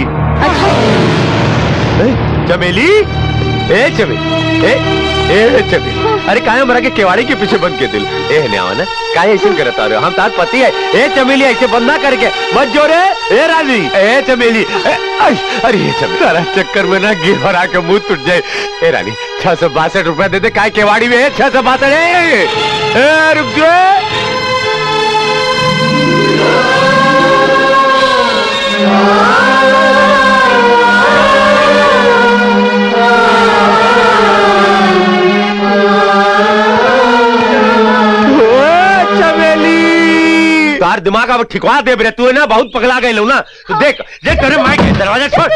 अच्छा चमेली, ए चमेली, ए चमेली, अरे काहे हमरा के केवाड़ी के पीछे बंद के दिल? ए न्यावा ना, काहे ऐसे करता रहे? हम तार पति है। ए चमेली, ऐसे बंद ना करके मत जोरे। ए रानी, ए चमेली, अरे ये चमेली तारा चक्कर में ना गिर भरा के मुंह टूट जाए। ए रानी, 662 रुपया दे दे। काहे केवाड़ी में है 662? रुक जाए। तार दिमाग अब ठिकवा दे बरे, तू ना बहुत पगला गए लो ना। तो देख करे माइक के दरवाजा छोड़।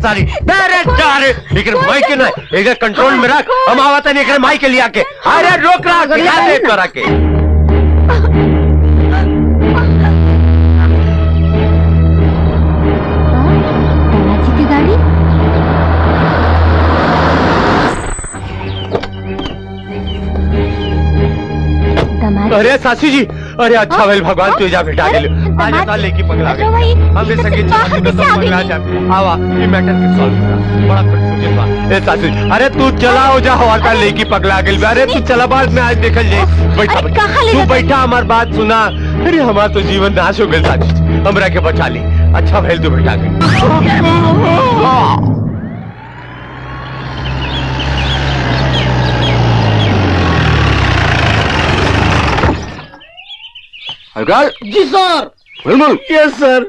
सारी लेकिन माइक के ना एक कंट्रोल में रख। हम आवता नहीं माइक के लिया के। अरे रोक रहा दे तोरा के। गाड़ी अरे सासू जी, अरे अच्छा भाई भगवान तू जा बेटा आगे आज ना लेके पगला गई हमने सके तो पगला जा आवा ये मैटर के सॉल्व करा बड़ा कंफ्यूजन बा। ए सासू जी, अरे तू चला हो जा हवालदार लेके पगला गई। अरे तू चला बाद में आज देखल जाए। बैठा तू बैठा हमार बात सुना। अरे हमार तो जीवन नाश हो गई सासू जी, हमरा के बचा ली। अच्छा भाई तू बेटा गई। जी सर। बिल्कुल यस सर।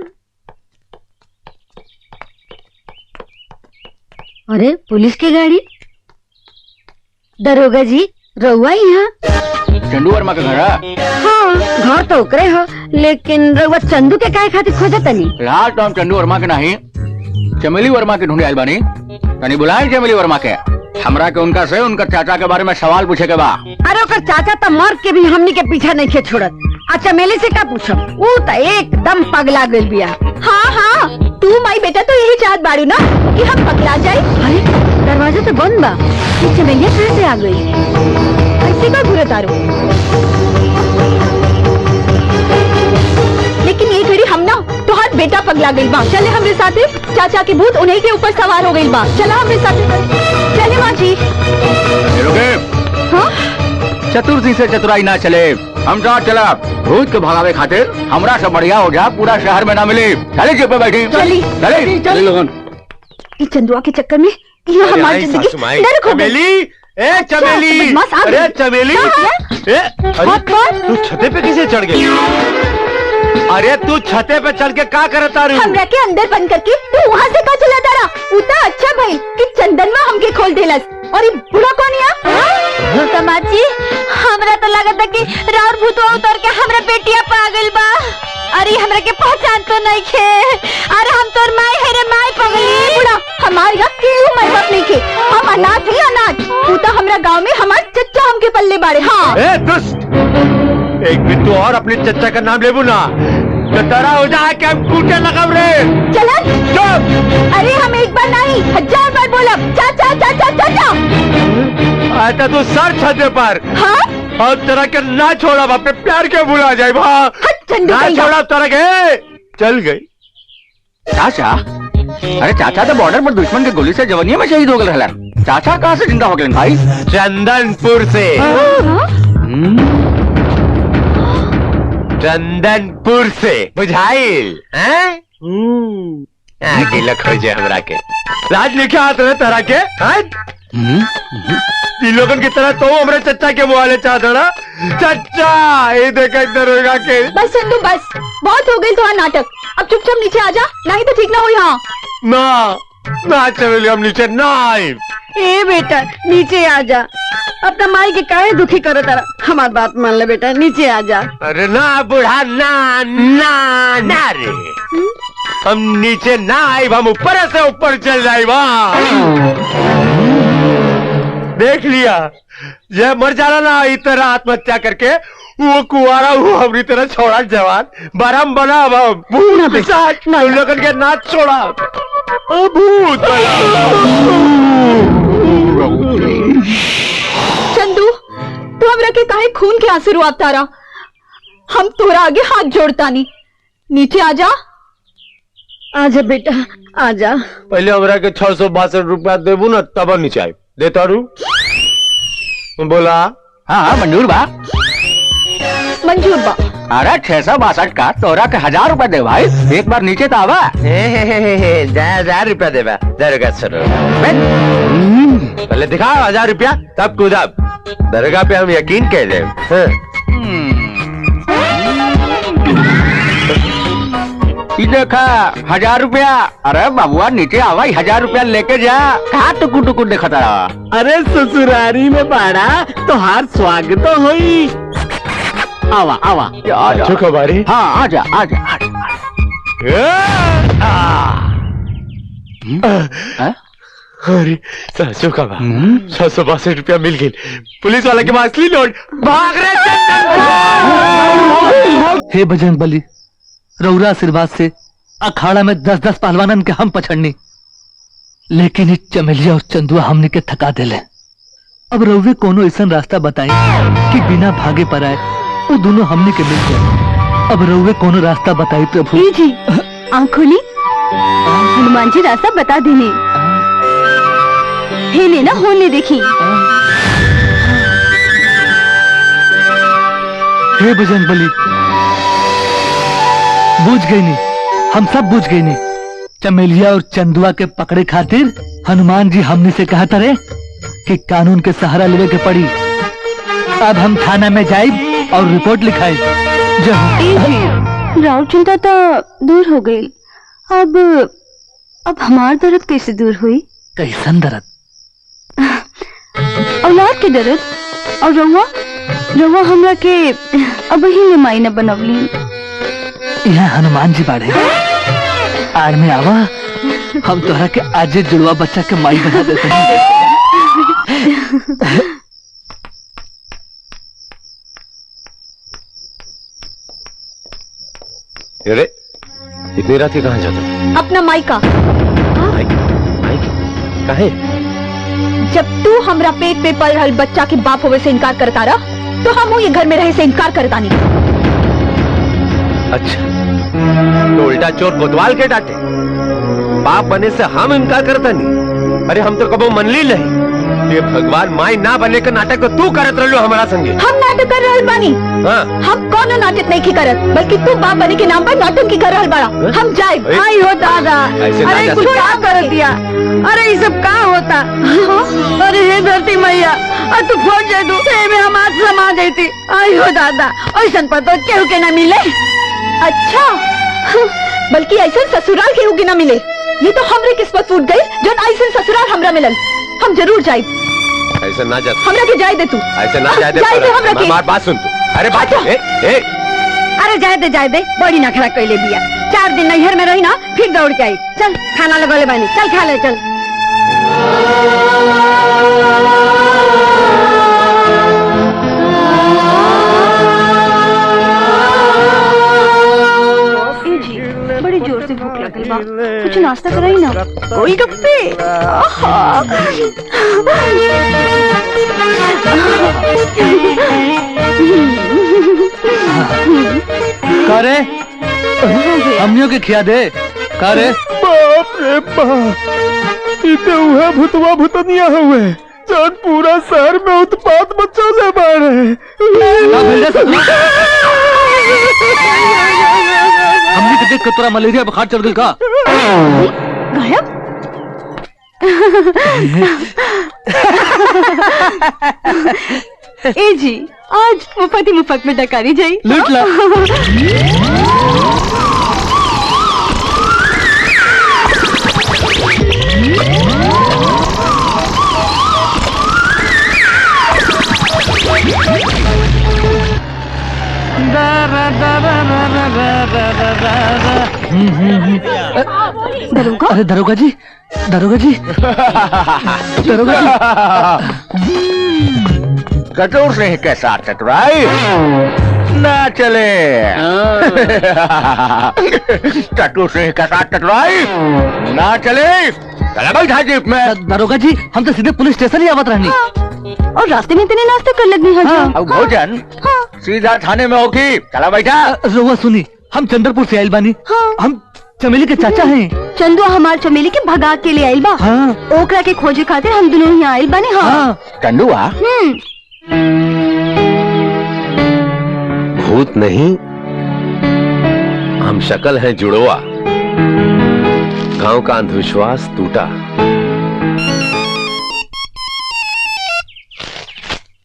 अरे पुलिस की गाड़ी। दरोगा जी रउआ यहाँ? चंदू वर्मा का घर है? हाँ घर तो उकरे हो, लेकिन रउआ चंदू के काहे खातिर खोजत तनी? फिलहाल तो हम चंदू वर्मा के नहीं चमेली वर्मा के ढूंढे आइल बानी। तनी बुलाए चमेली वर्मा के। हमरा के उनका से उनका चाचा के बारे में सवाल पूछे के बा। अरे ओकर चाचा तो मर के भी हमनी के पीछा नहीं खे छोड़त। अच्छा मेली से का पूछो? वो तो एकदम पगला गइल बिया। हाँ हाँ, तू माई बेटा तो यही चाहत बाड़ू ना कि हम पगला जाए। अरे दरवाजा तो बंद बा, ये चमेलिया कहाँ से आ गई? ऐसे का घूरे तारू? लेकिन ये घड़ी हम ना तोहार बेटा पगला गई बा। चले हमरे साथे, चाचा के भूत उन्हीं के ऊपर सवार हो गई बा। चला हमरे साथे। चले माँ जी। हाँ? चतुर सिंह से चतुराई ना चले। हम साथ चला भूत के भगावे खातिर हमरा से बढ़िया हो जा पूरा शहर में ना मिले। चले चुप बैठे। चली चले लोगन। इस चंदुआ के चक्कर में ये हमारी जिंदगी नरक हो गई। चमेली, ए चमेली, अरे चमेली, अरे तू छते पे कैसे चढ़ गई? अरे तू छते पे चढ़ के क्या करता रही? हमरा के अंदर बंद करके तू वहाँ से का चला तारा? उतना अच्छा भाई कि चंदनवा हमके खोल देलस। और ये बुढ़ा कौन है? तमाची, हमरा तो लगता कि राउर भूतवा उतर के हमरा बेटिया पागल बा। अरे हमरा के पहचान तो नहीं खे। अरे हम तोर माई है रे माई पगली। बुढ़ा हमार यहाँ केहू माई बाप नहीं खे। हम अनाथ ही अनाथ। तू तो हमरा गाँव में हमार चच्चा हमके पल्ले बाड़े। हाँ ए दुष्ट, एक भी तू और अपने चच्चा का नाम लेबू ना तो तेरा हो जाए कि हम कूटे लगब रे। चला चुप। अरे हम एक बार नहीं 1000 बार बोला चाचा चाचा चाचा। आता तू सर छते पर। हाँ और तेरा के ना छोड़ा अपने प्यार के भुला जाए ना छोड़ा तेरा के। चल गई। चाचा, अरे चाचा तो बॉर्डर पर दुश्मन के गोली से जवानिया में शहीद हो गए रहलन। चाचा कहाँ से जिंदा हो गए भाई? चंदनपुर से। चंदनपुर से बुझाइल हैं? आगे लखो जे हमरा के राज लिखे हाथ में तरह के तीन लोगन की तरह तो हमरे चच्चा के बुआले चाहता ना। चच्चा ये देखा दरोगा के। बस संधू बस, बहुत हो गई तुम्हारा नाटक। अब चुपचाप नीचे आ जा, नहीं तो ठीक ना हो यहाँ। ना चमेली हम नीचे ना आए। ए बेटा नीचे आ जा। अपना माई के काहे दुखी करो तारा? हमार बात मान ले बेटा, नीचे आ जा। अरे ना बुढ़ा ना रे, हम नीचे ना आए, हम ऊपर से ऊपर चल जाए। देख लिया ये मर जाना ना इस तरह आत्महत्या करके। वो कुआरा वो हमारी तरह छोड़ा जवान बरम बना भूत लोगन के नाच छोड़ा। भूत चंदू, तू हमरा के काहे खून के आंसू रुआब तारा? हम तोरा आगे हाथ जोड़ता नहीं। नीचे आ जा। आजा बेटा आजा। पहले हमरा के 662 रुपया देबू ना तब नीचे आए। देता रू बोला। हाँ मंजूर बा। मंजूर बा। अरे 662 का तोरा के 1000 रुपया दे भाई। एक बार नीचे तो आवा। 1000 रुपया देवा दरगाह सर। पहले दिखा 1000 रुपया तब कूदब। दरगाह पे हम यकीन कह दे। देखा 1000 रुपया। अरे बाबुआ नीचे आवा, 1000 रुपया लेके जा। कहा टुकुर टुकुर देखा था? अरे ससुरारी में बाड़ा तो हार स्वागत होई। आवा आवा अच्छा खबारी। हाँ आजा आजा अरे 662 रुपया मिल गई। पुलिस वाला के पास असली नोट भाग रहे। हे बजरंग बली, रउरा आशीर्वाद से अखाड़ा में 10-10 पहलवानन के हम पछड़नी, लेकिन इस चमेलिया और चंदुआ हमने के थका देले। अब रउवे कोनो ऐसा रास्ता बताई कि बिना भागे पर आए वो दोनों हमने के मिल गए। अब रउवे कोनो रास्ता बताई प्रभु। ये जी आँख खोली, हनुमान जी रास्ता बता देने। हे लेना होने देखी। हे बजरंगबली, बूझ गई नी, हम सब बूझ गई नी। चमेलिया और चंदुआ के पकड़े खातिर हनुमान जी हमने से कहा तरे कि कानून के सहारा लेवे के पड़ी। अब हम थाना में जाए और रिपोर्ट लिखाए। राव चिंता तो दूर हो गई। अब हमार दर्द कैसे दूर हुई? कैसन दर्द? औलाद के दर्द। और रउआ हमरा के अब ही में माई न बनवली। यहाँ हनुमान जी बाड़े, आड़ में आवा, हम तोहरा के आजे जुड़वा बच्चा के माई बना देते हैं। अरे इतनी रात के कहाँ जाता? अपना मायका। काहे? जब तू हमरा पेट पे पल रहल बच्चा के बाप होवे से इनकार करता रहा, तो हम ये घर में रहे से इनकार करता नहीं। अच्छा, तो उल्टा चोर कोतवाल के डांटे, बाप बने से हम इनकार करता नहीं। अरे हम तो कबो मनली नहीं। ये भगवान माई ना बने का नाटक तो तू करत रहो हमारा संगे। हम नाटक कर रहल बानी। हाँ। हम कौन नाटक नहीं की करत, बल्कि तू बाप बने के नाम पर नाटक की कर रहल बड़ा। हम जाए। आई हो दादा, ऐसे ना अरे जा कुछ सकते। क्या कर दिया? अरे ये सब क्या होता? अरे हे धरती मैया, तू फौज जाए तू में हम आज समा जाती। आई हो दादा, ऐसा पर तो केहू के ना मिले। अच्छा, बल्कि ऐसा ससुराल केहू के ना मिले। ये तो हमरे किस्मत फूट गई जो ऐसा ससुराल हमरा मिलल। हम जरूर जाए। ऐसा ना जा, हमरा के जाए दे तू। ऐसा ना जाए दे। जाए दे हमरा के। हमारी बात सुन तू। अरे बात सुन। अरे जाए दे, बड़ी नखरा कैले बिया। 4 दिन नैहर में रही ना, फिर दौड़ के आई। चल खाना लगोले बानी, चल खा ले चल। बड़ी जोर से भूख लगल बा, कुछ नाश्ता कराई ना। गोलगप्पे। करे हमनियों के खिया दे। करे बाप रे बाप, इते हुए भूतवा भूतनिया हुए जौन पूरा शहर में उत्पात मचौले बाड़े। हमने के देख के तोरा मलेरिया बुखार चढ़ गई का? गायब। ए जी, आज मुफ्त मुफ्त में डकारी जाई। लूट ला। दरोगा। अरे दरोगा जी, दरोगा जी, दरोगा जी। कटोर से के साथ टकराई ना चले। कटोर से के साथ टकराई ना चले। चला बैठा जीप में। दरोगा जी, हम तो सीधे पुलिस स्टेशन ही आवत रहनी। और रास्ते में तेने नाश्ता कर लगनी है। अब भोजन सीधा थाने में होगी। चला बैठा। रोवा सुनी, हम चंद्रपुर से आइल बानी। हम चमेली के चाचा हैं। चंदुआ हमार चमेली के भगा के ले आइल बा। हाँ। ओकरा के खोजे खातिर हम दोनों ही आइल बानी। हाँ। चंदुआ भूत नहीं, हम शक्ल हैं जुड़वा। गांव का अंधविश्वास टूटा।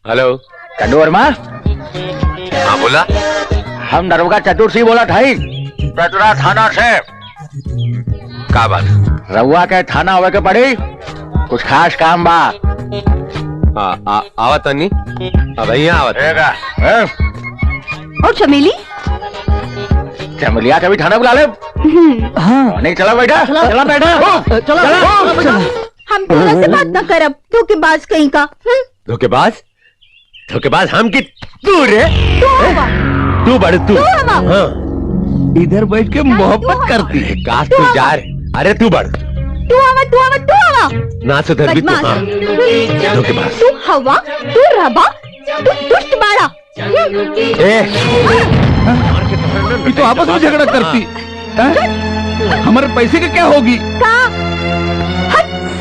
हेलो चंदू वर्मा। हाँ बोला। हम दरोगा चतुर सिंह बोला था चतुरा थाना से। का बात? रउआ के थाना आवे के पड़ी, कुछ खास काम बा। आवत नहीं, अब यहाँ आवत। और चमेली? चमेलिया के भी थाना बुला ले। हाँ। नहीं चला बैठा। चला बैठा। चला। हम तोरा से बात न करब, धोखेबाज कहीं का। धोखेबाज? धोखेबाज हम की तू रे? तू बड़ तू। हाँ। इधर बैठ के मोहब्बत करती है। काश तू जा रे। अरे तू बड़। तू आवा। ना सुधर भी तू। हाँ। धोखेबाज। तू हवा, तू रबा, तू दुष्ट बाड़ा। ये तो आपस में झगड़ा करती। हमारे पैसे की क्या होगी?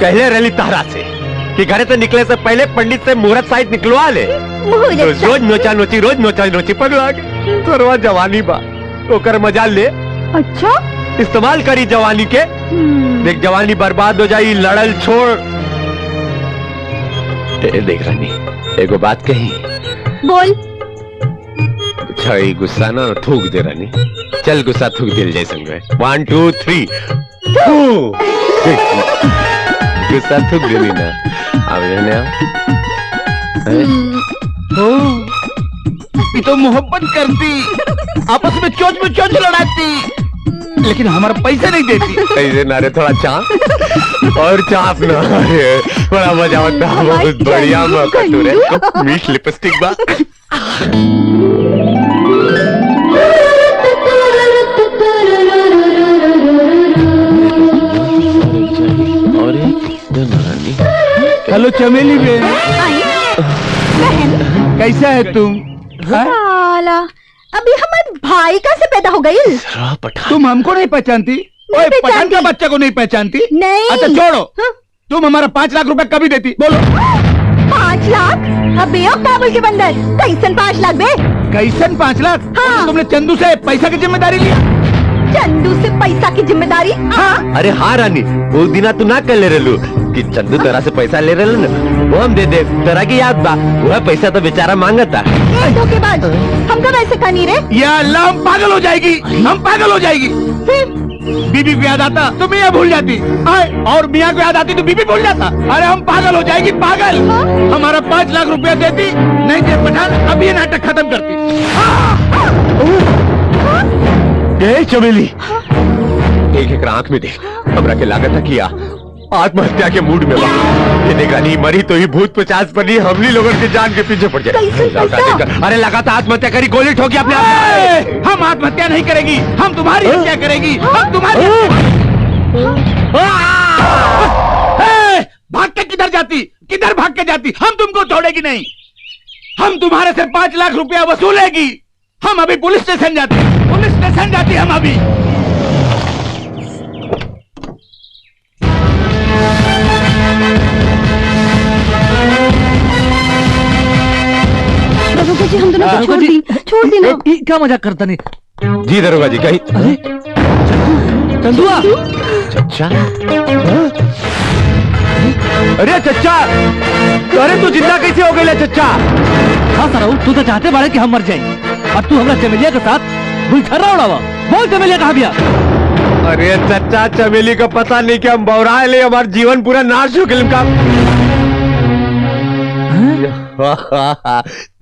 कहले रही तारा से कि घरे से निकले से पहले पंडित से मुहूर्त साइड निकलवा ले। रोज नोचा नोची पगला के सरवा जवानी बा ओकर मजा ले। अच्छा इस्तेमाल करी जवानी के। देख जवानी बर्बाद हो जाई, लड़ल छोड़। देख रानी एगो बात कही। बोल। अच्छा गुस्सा ना थूक दे रानी। चल गुस्सा थूक दिल जैसे में 1 2 3 गुस्सा थूक देनी ना। अब ये तो मोहब्बत करती, आपस में चोच लड़ाती, लेकिन हमारा पैसे नहीं देती। पैसे ना रे, थोड़ा चाप और चाप ना रे, बड़ा मजा आता है। बहुत बढ़िया मौका तू रे। मीठ लिपस्टिक बा। हेलो चमेली बहन, कैसा है तुम? साला अभी हमारे भाई का से पैदा हो गई। तुम हमको नहीं पहचानती? ओए पठान का बच्चा को नहीं पहचानती? नहीं। अच्छा छोड़ो। तुम हमारा 5 लाख रुपए कभी देती? बोलो। 5 लाख? अबे ओ काबुल के बंदर, कैसन 5 लाख बे? कैसन 5 लाख? हाँ। तुमने चंदू से पैसा की जिम्मेदारी लिया? चंदू से पैसा की जिम्मेदारी? हाँ। अरे हाँ रानी, उस दिना तू ना कर ले रहलू कि चंदू तेरा से पैसा ले रहे ना, वो हम दे दे। तेरा की याद बा, वह पैसा तो बेचारा मांगता। धोखेबाज, हमका वैसे कहा नहीं रे। या अल्लाह, हम पागल हो जाएगी, हम पागल हो जाएगी। बीबी को याद आता तो मियाँ भूल जाती, और मियाँ को याद आती तो बीबी भूल जाता। अरे हम पागल हो जाएगी, पागल। हमारा 5 लाख रुपया देती, नहीं दे पठान अभी ये नाटक खत्म करती। चमेली एक एक आंख में देख, हमरा के लागत किया आत्महत्या के मूड में बा। ये देखा नहीं मरी तो ही भूत 50 पर नहीं, हमनी लोगों के जान के पीछे पड़ जाए। अरे लगातार आत्महत्या करी, गोली ठोकी अपने आप। हम आत्महत्या नहीं करेगी, हम तुम्हारी हत्या करेगी, हम तुम्हारी। भाग के किधर जाती, किधर भाग के जाती? हम तुमको छोड़ेगी नहीं, हम तुम्हारे से 5 लाख रुपया वसूलेगी। हम अभी पुलिस स्टेशन जाते, पुलिस स्टेशन जाती हम अभी। दरोगा जी हम दोनों को छोड़ दी ना। क्या मजाक करता नहीं? जी दरोगा जी कहीं चंदुआ। चच्चा, अरे चच्चा, अरे तू जिंदा कैसे हो गई चच्चा? हाँ सराऊ, तू तो चाहते बारे कि हम मर जाएं, और तू हमरा चमेलिया के साथ बुलछर्रा उड़ावा। बोल चमेलिया कहाँ गया? अरे चच्चा, चमेली का पता नहीं कि हम बौरा ले, हमारा जीवन पूरा नाश हो गया।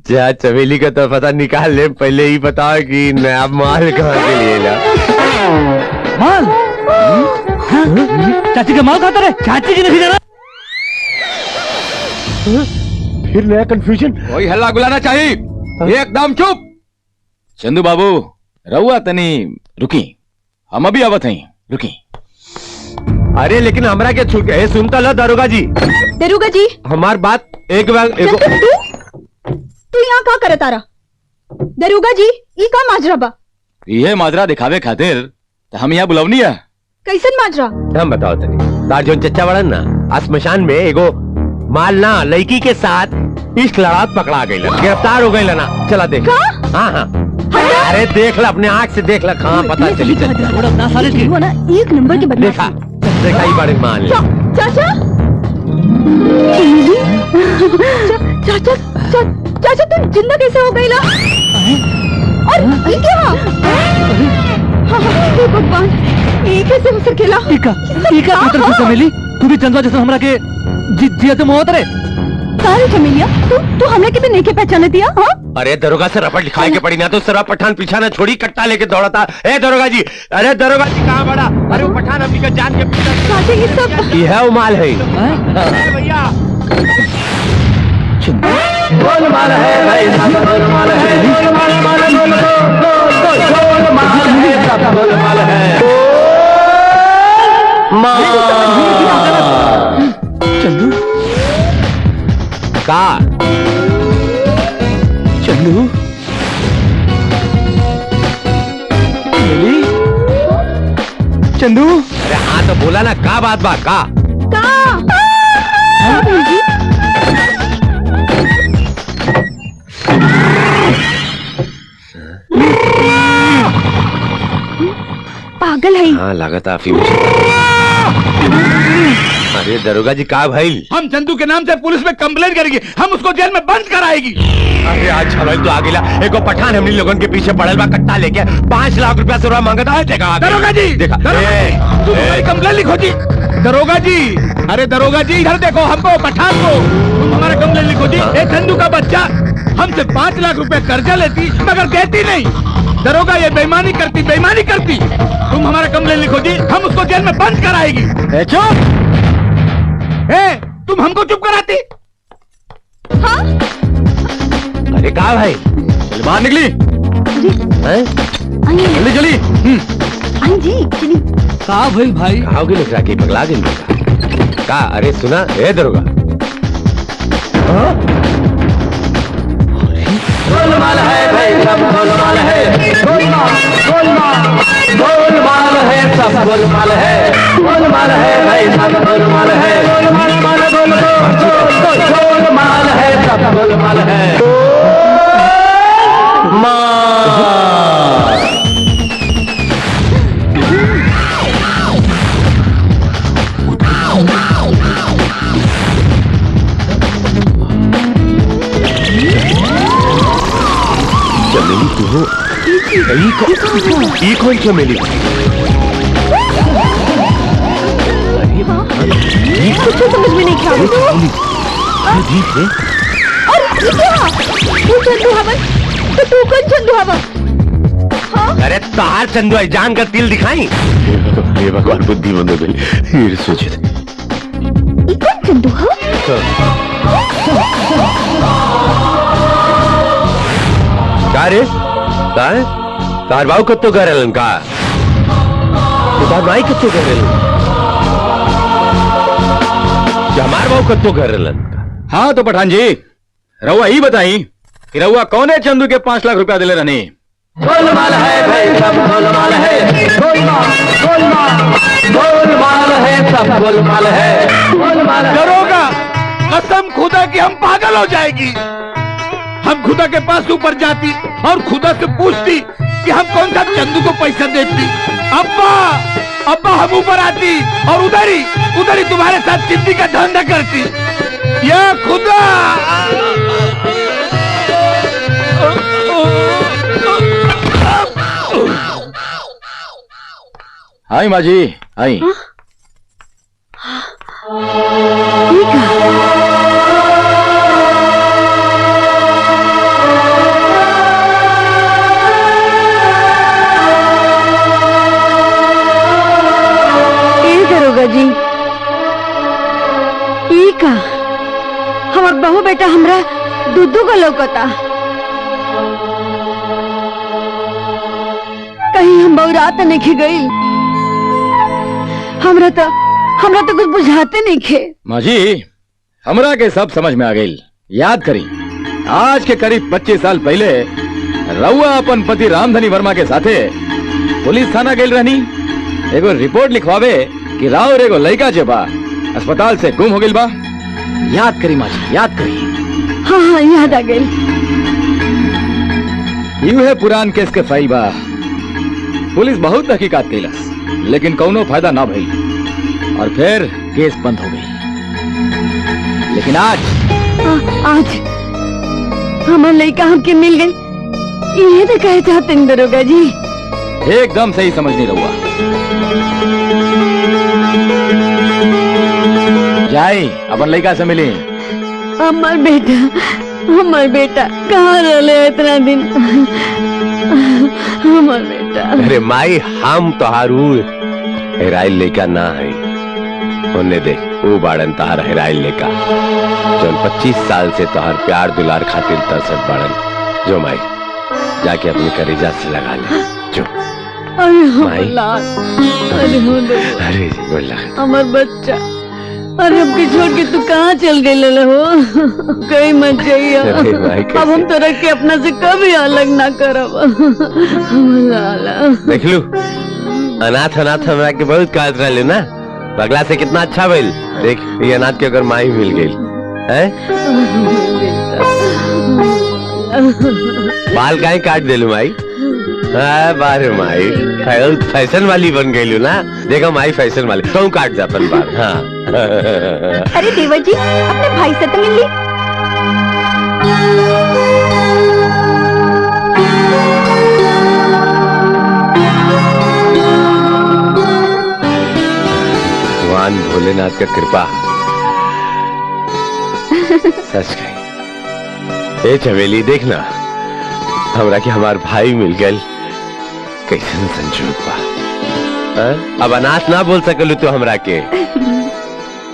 जा चमेली का तो पता निकाल ले, पहले ही बताओ कि नया माल कहाँ के लिए ला। माल? चाची का माल खाता रहे, चाची की नहीं जाना। फिर नया कंफ्यूजन। कोई हल्ला गुलाना चाहिए, एकदम चुप। चंदू बाबू रहुआ तनी रुकी, हम अभी आवत हैं, रुकी। अरे लेकिन हमरा के छूट गए, सुनता लो दरोगा जी। दरोगा जी हमार बात एक बार तू यहाँ का करे तारा? दरोगा जी ये का माजरा बा? ये माजरा दिखावे खातिर तो हम यहाँ बुलावनी है। कैसन माजरा? हम बताओ तनी। तार जोन चच्चा बड़न ना, स्मशान में एगो माल ना लड़की के साथ इस लड़ात पकड़ा गई, गिरफ्तार हो गई ना। चला देख। हाँ हाँ, अरे देख ला, अपने आँख से देख ला, कहाँ पता चली चच्चा। ना एक नंबर के बदमाश। देखा देखा ही बड़े मान। चाचा चाचा चाचा तू जिंदा कैसे हो गई ला? और ये क्या? हे भगवान, ये कैसे हो सकेला? इका पुत्र से चमेली, तू भी चंदुआ जैसे हमरा के जिया तो मोहत रे। सारे चमेलिया, तू हमने कितने नहीं के पहचाने दिया? हाँ? अरे दरोगा से रपट लिखाए के पड़ी ना, तो सरवा पठान पीछा ना छोड़ी, कट्टा लेके दौड़ता। ए दरोगा जी, अरे दरोगा जी कहाँ बड़ा? अरे वो पठान अपनी का जान के पीछा। ये सब ये है माल है भैया। गोलमाल है भाई, गोलमाल है, गोलमाल है, सब गोलमाल है। चंदू का चंदू चंदू। अरे हाँ तो बोला ना, का बात बा का? पागल है। हाँ लागत आप अरे दरोगा जी का भाई? हम चंदू के नाम से पुलिस में कंप्लेंट करेंगे, हम उसको जेल में बंद कराएगी। अरे आज हमारे तो आगे एको पठान हमने लोगों के पीछे पड़ल बा, कट्टा लेके 5 लाख रुपया से मांगता है। देखा दरोगा जी, देखा कंप्लेंट लिखो जी। दरोगा जी, अरे दरोगा जी इधर देखो, हमको पठान को तुम हमारा कंप्लेंट लिखो जी। एक चंदू का बच्चा हमसे 5 लाख रुपए कर्जा लेती मगर देती नहीं। दरोगा ये बेईमानी करती। तुम हमारा कंप्लेंट लिखो जी, हम उसको जेल में बंद कराएगी। चुप। तुम हमको चुप कराती। हाँ? अरे कहा भाई? चल बाहर निकली। जल्दी चली। आई जी चली। का भइल भाई? कहा की लग की पगला गई का? अरे सुना ए दरोगा, गोलमाल है भाई, सब गोलमाल है। गोलमाल है, सब गोलमाल है। गोलमाल है भाई, सब गोलमाल है। गोलमाल है, सब गोलमाल है। चमेली तू हो? ये कौन चमेली? कुछ समझ में नहीं आ रहा। तू चंदू हवन तो तू कौन चंदू हवन? अरे तार चंदू है, जान का तिल दिखाई। ये भगवान बुद्धि बंद गई सोचे कौन चंदू है? का रे? तार बाबू कत्तो करेलन का? तार माई कत्तो करेलन? हमार बाबू कत्तो करेलन? हाँ तो पठान जी रउआ ही बताई कि रउआ कौन है चंदू के 5 लाख रुपया दिले रहनी? गोलमाल है भाई, सब गोलमाल है। गोलमाल है, सब गोलमाल है। दरोगा कसम खुदा की हम पागल हो जाएगी। हम खुदा के पास ऊपर जाती और खुदा से पूछती कि हम कौन सा चंदू को पैसा देती। अब्बा हम ऊपर आती और उधर ही तुम्हारे साथ चिट्ठी का धंधा करती। या खुदा, आई माँ जी आई। दरोगा जी ई का हमार बहू बेटा हमरा दूधू का लौकता। कहीं हम बौरात नहीं गई। हमरा तो कुछ बुझाते नहीं खे। माँ जी हमरा के सब समझ में आ गई। याद करी आज के करीब 25 साल पहले रउआ अपन पति रामधनी वर्मा के साथे पुलिस थाना गई रहनी। एगो रिपोर्ट लिखवावे कि राव एगो लड़का जे बा अस्पताल से गुम हो गई बा। याद करी माँ जी, याद करी। हाँ याद आ गई। यूं पुरान केस के फाइल बा। पुलिस बहुत तहकीकात कैलस लेकिन कौनो फायदा ना भइल और फिर केस बंद हो गई। लेकिन आज हमार लड़का हमके मिल गई। ये तो कहे चाहते हैं दरोगा जी। एकदम सही समझ नहीं रहुआ। जाई अपन लड़का से मिली। हमार बेटा कहाँ रहे इतना दिन? हमार बेटा। अरे माई हम तोहारू हेराइल लेका ना है। होने दे वो बाड़न तहार हेराइल लेका जौन 25 साल से तोहार प्यार दुलार खातिर तरसत बाड़न। जो माई जाके अपनी करेजा से लगा ले। जो अरे अरे बोला हमार बच्चा। अरे हमके छोड़ के तू कहाँ चल गई हो? कहीं मत जाइए। अब हम तो रख के अपना से कभी अलग ना करब। देख लू अनाथ अनाथ हमरा के बहुत कहत रहे ना, बगला से कितना अच्छा भइल। देख ये अनाथ के अगर माई मिल गई है, बाल काहे काट देलू माई? बारे माई फैशन वाली बन गई ना। देखो माई फैशन वाली, तू काट जा अपन बाल। हाँ अरे देवर जी अपने भाई से तो मिल ली। भगवान भोलेनाथ का कृपा सच कही। ए चमेली देखना, हमरा के हमार भाई मिल गए, कैसे संजोग बा। अब अनाथ ना बोल सकलू तो हमरा के,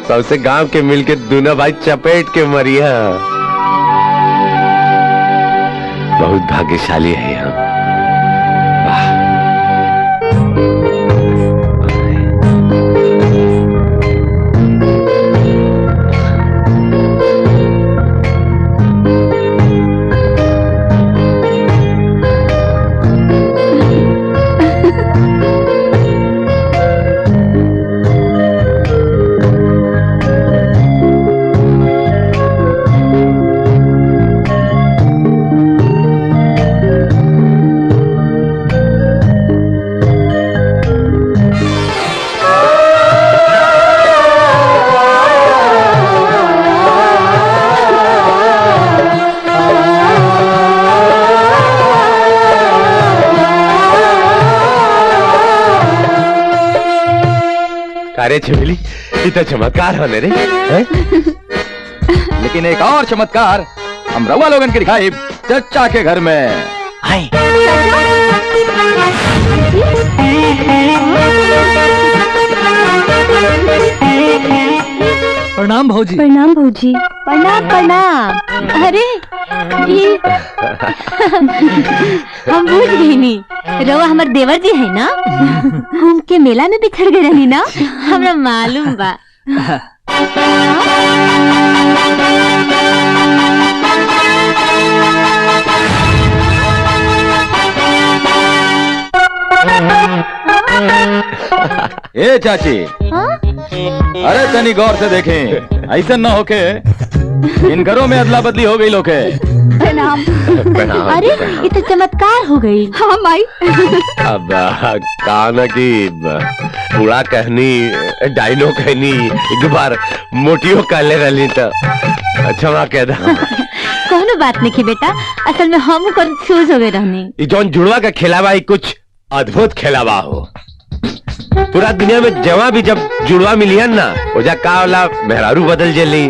सबसे गांव के मिल के दोनों भाई चपेट के मरिया। बहुत भाग्यशाली है हम। अरे चमेली इतना चमत्कार होने रे है? लेकिन एक और चमत्कार हम रवा लोगन के दिखाई चचा के घर में। हाय प्रणाम भौजी। प्रणाम भौजी। प्रणाम प्रणाम। अरे ये हम भूल गई नी, रवा हमार देवर जी है ना, घूम के मेला में बिछड़ गए रही ना, हमरा मालूम बा। ए चाची, अरे तनी गौर से देखें, ऐसा ना होके इन घरों में अदला बदली हो गई लोके। प्रणाम। अरे ये तो चमत्कार हो गई। हाँ माई। अब कहा ना कि पूरा कहनी डाइनो कहनी एक बार मोटियो कहले रही तो क्षमा कह दा। कोनो बात नहीं की बेटा, असल में हम कंफ्यूज हो गए रहने। जौन जुड़वा का खिलावा ही कुछ अद्भुत खिलावा हो। पूरा दुनिया में जवा भी जब जुड़वा मिलियन ना, ओजा का वाला मेहरारू बदल जाली,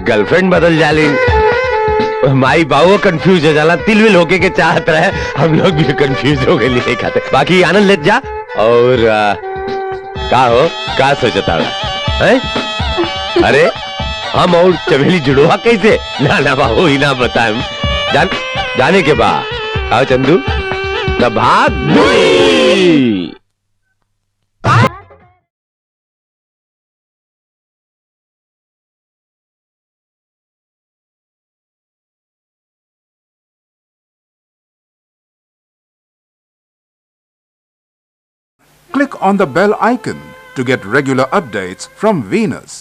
गर्लफ्रेंड बदल जाली, माई बाबू कंफ्यूज हो जाला, तिलविल होके के चाहत रहे, हम लोग भी कंफ्यूज हो गए लिए खाते। बाकी आनंद ले जा। और का हो का सोचता है? अरे हम और चमेली जुड़वा कैसे? ना ना बाबू ही ना बताएं, जाने के बाद आओ चंदू न भाग। Click on the bell icon to get regular updates from Venus.